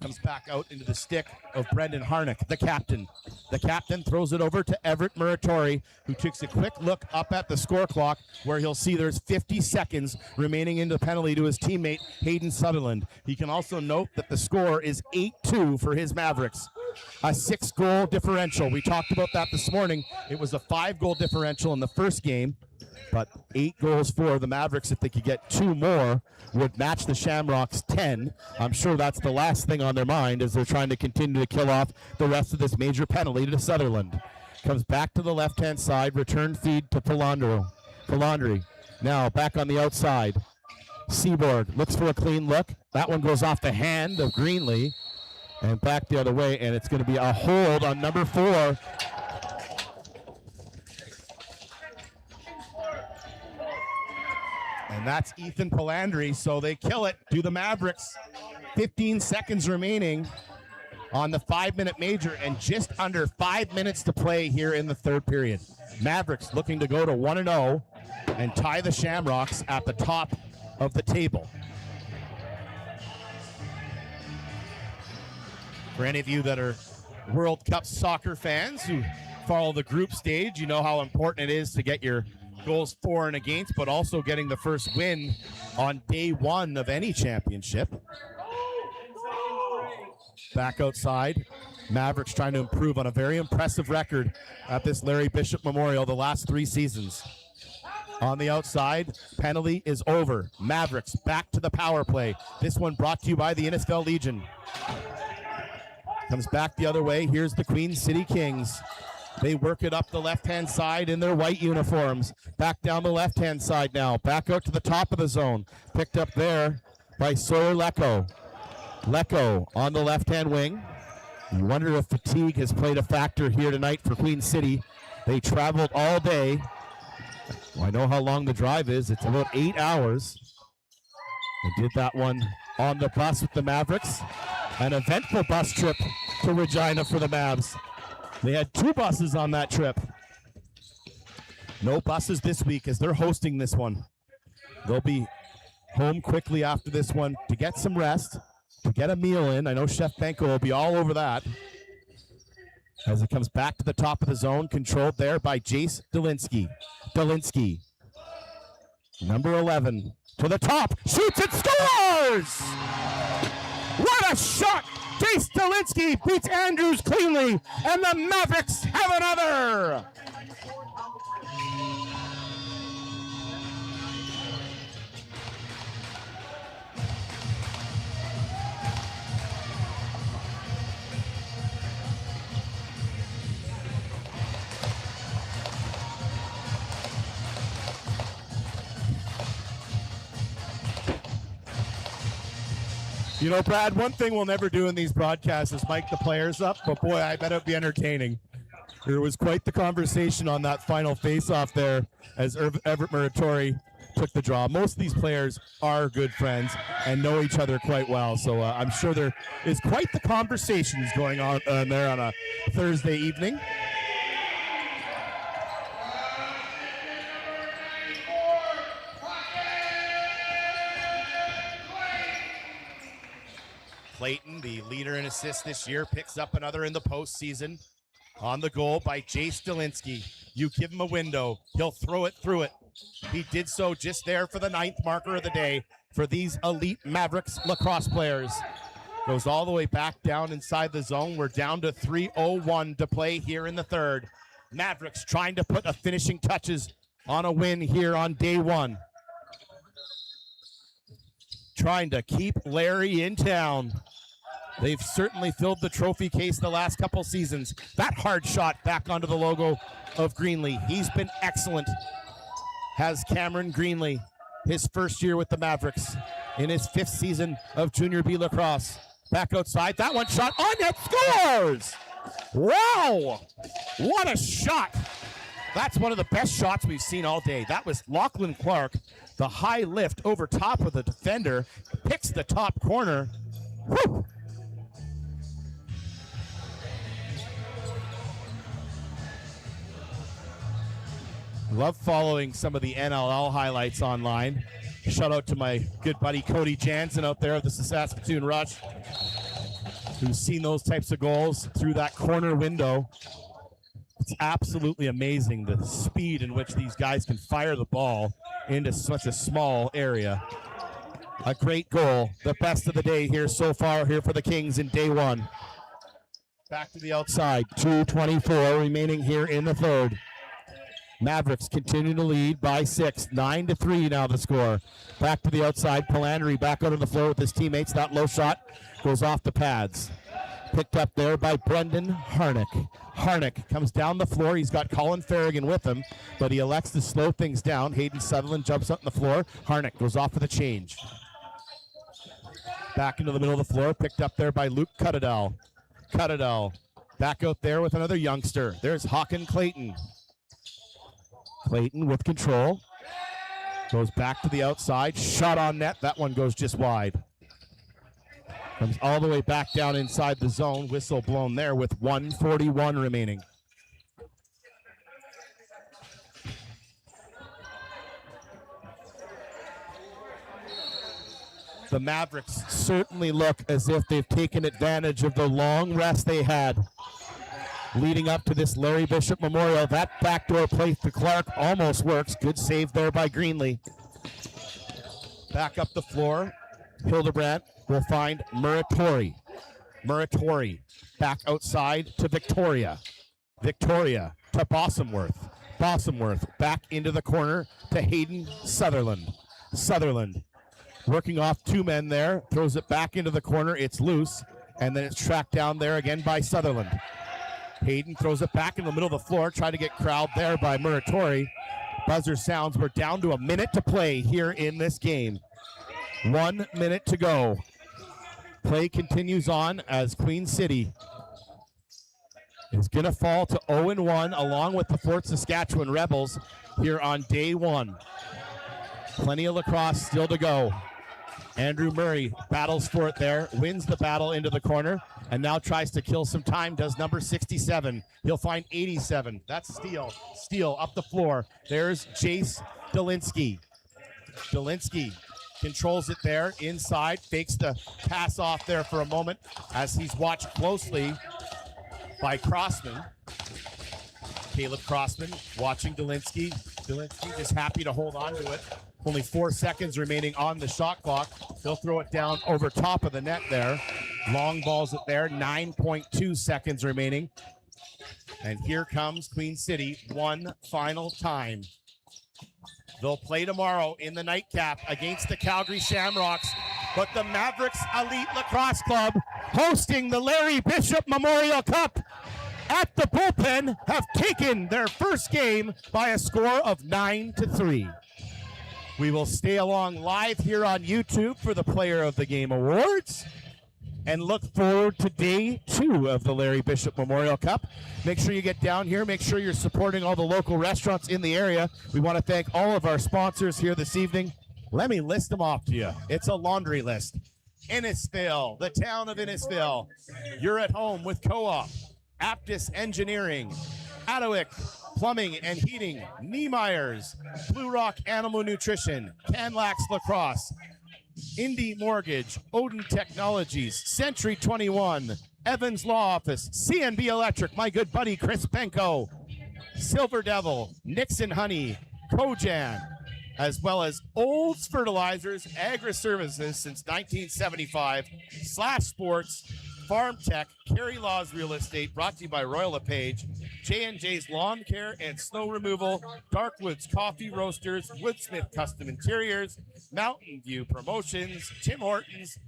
Comes back out into the stick of Brendan Harnick, the captain. The captain throws it over to Everett Muratori, who takes a quick look up at the score clock where he'll see there's 50 seconds remaining in the penalty to his teammate, Hayden Sutherland. He can also note that the score is 8-2 for his Mavericks. A 6-goal differential. We talked about that this morning. It was a 5-goal differential in the first game, but 8 goals for the Mavericks. If they could get 2 more, would match the Shamrocks' 10. I'm sure that's the last thing on their mind as they're trying to continue to kill off the rest of this major penalty to Sutherland. Comes back to the left-hand side, return feed to Palandri. Now back on the outside. Seaborg looks for a clean look. That one goes off the hand of Greenlee and back the other way, and it's going to be a hold on number 4. And that's Ethan Palandri, so they kill it to the Mavericks. 15 seconds remaining on the 5-minute major and just under 5 minutes to play here in the third period. Mavericks looking to go to 1-0 and tie the Shamrocks at the top of the table. For any of you that are World Cup soccer fans who follow the group stage, you know how important it is to get your goals for and against, but also getting the first win on day 1 of any championship. Back outside, Mavericks trying to improve on a very impressive record at this Larry Bishop Memorial the last 3 seasons. On the outside, penalty is over. Mavericks back to the power play. This one brought to you by the Innisfell Legion. Comes back the other way. Here's the Queen City Kings. They work it up the left-hand side in their white uniforms. Back down the left-hand side now. Back out to the top of the zone. Picked up there by Sawyer Lecco. Lecco on the left-hand wing. You wonder if fatigue has played a factor here tonight for Queen City. They traveled all day. Well, I know how long the drive is. It's about 8 hours. They did that one on the bus with the Mavericks. An eventful bus trip to Regina for the Mavs. They had 2 buses on that trip. No buses this week as they're hosting this one. They'll be home quickly after this one to get some rest, to get a meal in. I know Chef Benko will be all over that. As it comes back to the top of the zone, controlled there by Jace Dolinsky. Dolinsky, number 11, to the top, shoots and scores! What a shot! Jace Dolinsky beats Andrews cleanly, and the Mavericks have another! You know, Brad, one thing we'll never do in these broadcasts is mic the players up, but boy, I bet it'd be entertaining. There was quite the conversation on that final face-off there as Everett Muratori took the draw. Most of these players are good friends and know each other quite well, so I'm sure there is quite the conversations going on there on a Thursday evening. Clayton, the leader in assists this year, picks up another in the postseason. On the goal by Jace Dolinsky. You give him a window, he'll throw it through it. He did so just there for the 9th marker of the day for these elite Mavericks lacrosse players. Goes all the way back down inside the zone. We're down to 3:01 to play here in the third. Mavericks trying to put a finishing touches on a win here on day one. Trying to keep Larry in town. They've certainly filled the trophy case the last couple seasons. That hard shot back onto the logo of Greenlee. He's been excellent. Has Cameron Greenlee, his first year with the Mavericks in his 5th season of Junior B lacrosse. Back outside, that one shot on net, scores! Wow! What a shot! That's one of the best shots we've seen all day. That was Lachlan Clark, the high lift over top of the defender, picks the top corner. Woo! Love following some of the NLL highlights online. Shout out to my good buddy Cody Jansen out there of the Saskatoon Rush, who's seen those types of goals through that corner window. It's absolutely amazing the speed in which these guys can fire the ball into such a small area. A great goal, the best of the day here so far here for the Kings in day one. Back to the outside, 2:24 remaining here in the third. Mavericks continue to lead by 6, 9-3 now the score. Back to the outside, Palandry back out on the floor with his teammates. That low shot goes off the pads. Picked up there by Brendan Harnick. Harnick comes down the floor. He's got Colin Farragon with him, but he elects to slow things down. Hayden Sutherland jumps up on the floor. Harnick goes off for the change. Back into the middle of the floor, picked up there by Luke Cuttadell. Cuttadell back out there with another youngster. There's Hawken Clayton. Clayton with control. Goes back to the outside. Shot on net. That one goes just wide. Comes all the way back down inside the zone. Whistle blown there with 1:41 remaining. The Mavericks certainly look as if they've taken advantage of the long rest they had leading up to this Larry Bishop Memorial. That backdoor play to Clark almost works. Good save there by Greenlee. Back up the floor. Hildebrandt will find Muratori. Muratori back outside to Victoria. Victoria to Bossamworth. Bossamworth back into the corner to Hayden Sutherland. Sutherland working off 2 men there. Throws it back into the corner. It's loose. And then it's tracked down there again by Sutherland. Hayden throws it back in the middle of the floor, trying to get crowd there by Muratori. Buzzer sounds. We're down to a minute to play here in this game. 1 minute to go. Play continues on as Queen City is going to fall to 0-1 along with the Fort Saskatchewan Rebels here on day one. Plenty of lacrosse still to go. Andrew Murray battles for it there, wins the battle into the corner, and now tries to kill some time, does number 67. He'll find 87. That's Steele. Steele up the floor. There's Jace Dolinsky. Dolinsky controls it there inside, fakes the pass off there for a moment as he's watched closely by Crossman. Caleb Crossman watching Dolinsky. Dolinsky just happy to hold on to it. Only 4 seconds remaining on the shot clock. He'll throw it down over top of the net there. Long balls it there, 9.2 seconds remaining. And here comes Queen City one final time. They'll play tomorrow in the nightcap against the Calgary Shamrocks. But the Mavericks Elite Lacrosse Club, hosting the Larry Bishop Memorial Cup at the Bullpen, have taken their first game by a score of 9-3. We will stay along live here on YouTube for the Player of the Game Awards and look forward to day 2 of the Larry Bishop Memorial Cup. Make sure you get down here. Make sure you're supporting all the local restaurants in the area. We want to thank all of our sponsors here this evening. Let me list them off to you. It's a laundry list. Innisfil, the town of Innisfil. You're at home with Co-op. Aptus Engineering. Adawick Plumbing and Heating. Niemeyer's. Blue Rock Animal Nutrition. Canlax Lacrosse. Indy Mortgage, Odin Technologies, Century 21, Evans Law Office, CNB Electric, my good buddy Chris Benko, Silver Devil, Nixon Honey, Cojan, as well as Olds Fertilizers, Agri Services since 1975, Slash Sports, Farm Tech, Kerry Laws Real Estate, brought to you by Royal LePage, J&J's Lawn Care and Snow Removal, Darkwoods Coffee Roasters, Woodsmith Custom Interiors, Mountain View Promotions, Tim Hortons,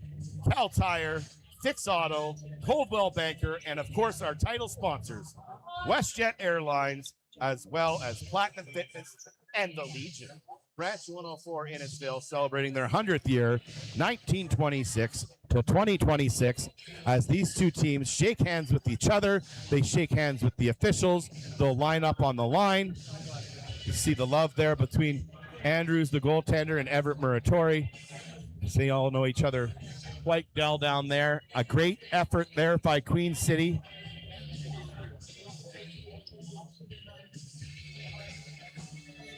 Cal Tire, Fix Auto, Coldwell Banker, and of course our title sponsors, WestJet Airlines, as well as Platinum Fitness and the Legion. Branch 104 Innisfil celebrating their 100th year, 1926 to 2026, as these two teams shake hands with each other. They shake hands with the officials. They'll line up on the line. You see the love there between Andrews, the goaltender, and Everett Muratori. They all know each other quite well down there. A great effort there by Queen City.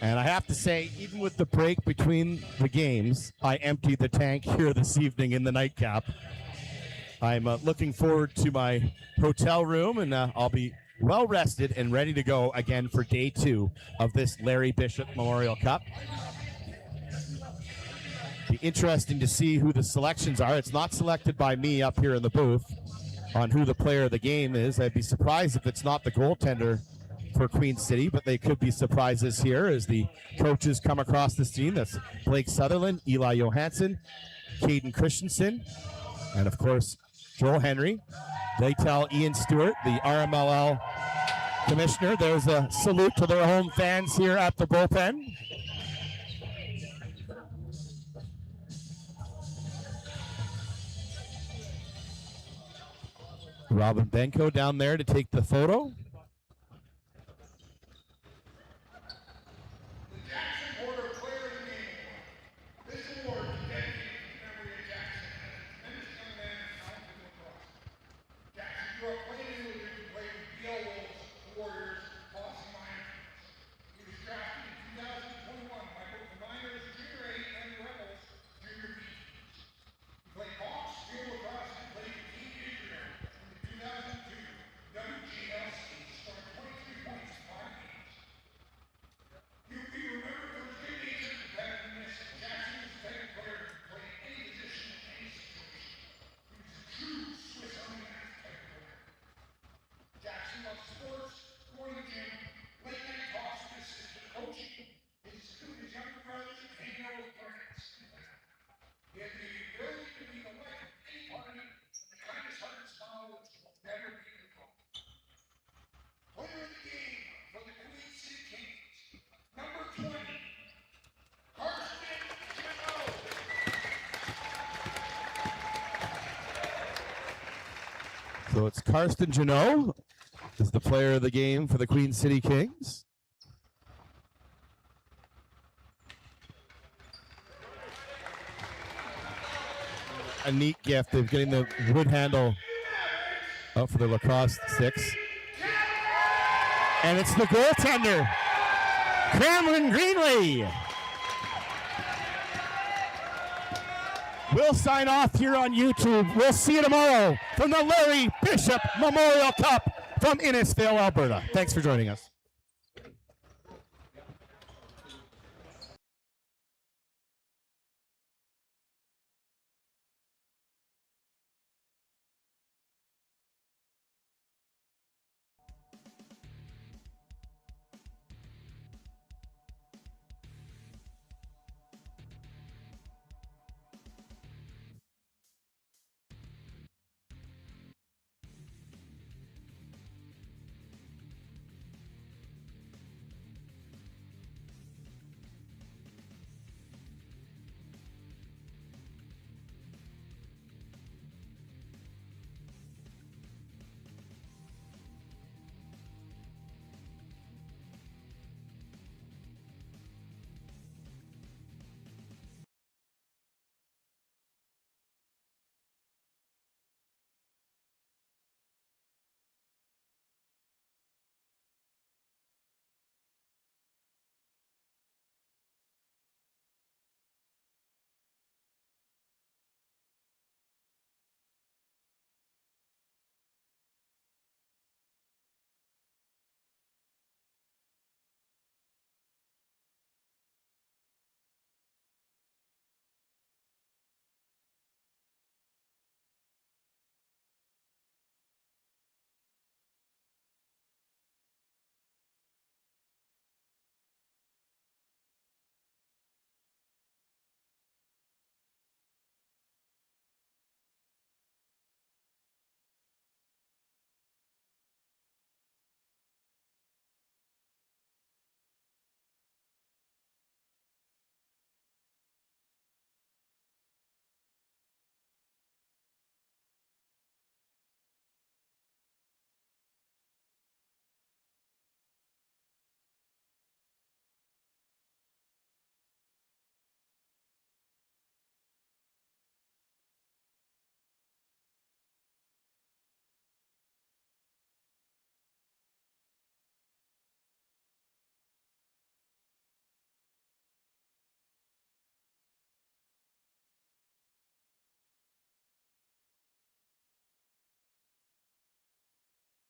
And I have to say, even with the break between the games, I emptied the tank here this evening in the nightcap. I'm looking forward to my hotel room, and I'll be well rested and ready to go again for day 2 of this Larry Bishop Memorial Cup. Be interesting to see who the selections are. It's not selected by me up here in the booth on who the player of the game is. I'd be surprised if it's not the goaltender for Queen City, but they could be surprises here as the coaches come across the scene. That's Blake Sutherland, Eli Johansson, Caden Christensen, and of course, Joel Henry. They tell Ian Stewart, the RMLL commissioner, there's a salute to their home fans here at the bullpen. Robin Benko down there to take the photo. So it's Karsten Janot is the player of the game for the Queen City Kings. A neat gift. They're getting the wood handle out for the Lacrosse 6. And it's the goaltender, Cameron Greenlee. We'll sign off here on YouTube. We'll see you tomorrow from the Larry Bishop Memorial Cup from Innisfil, Alberta. Thanks for joining us.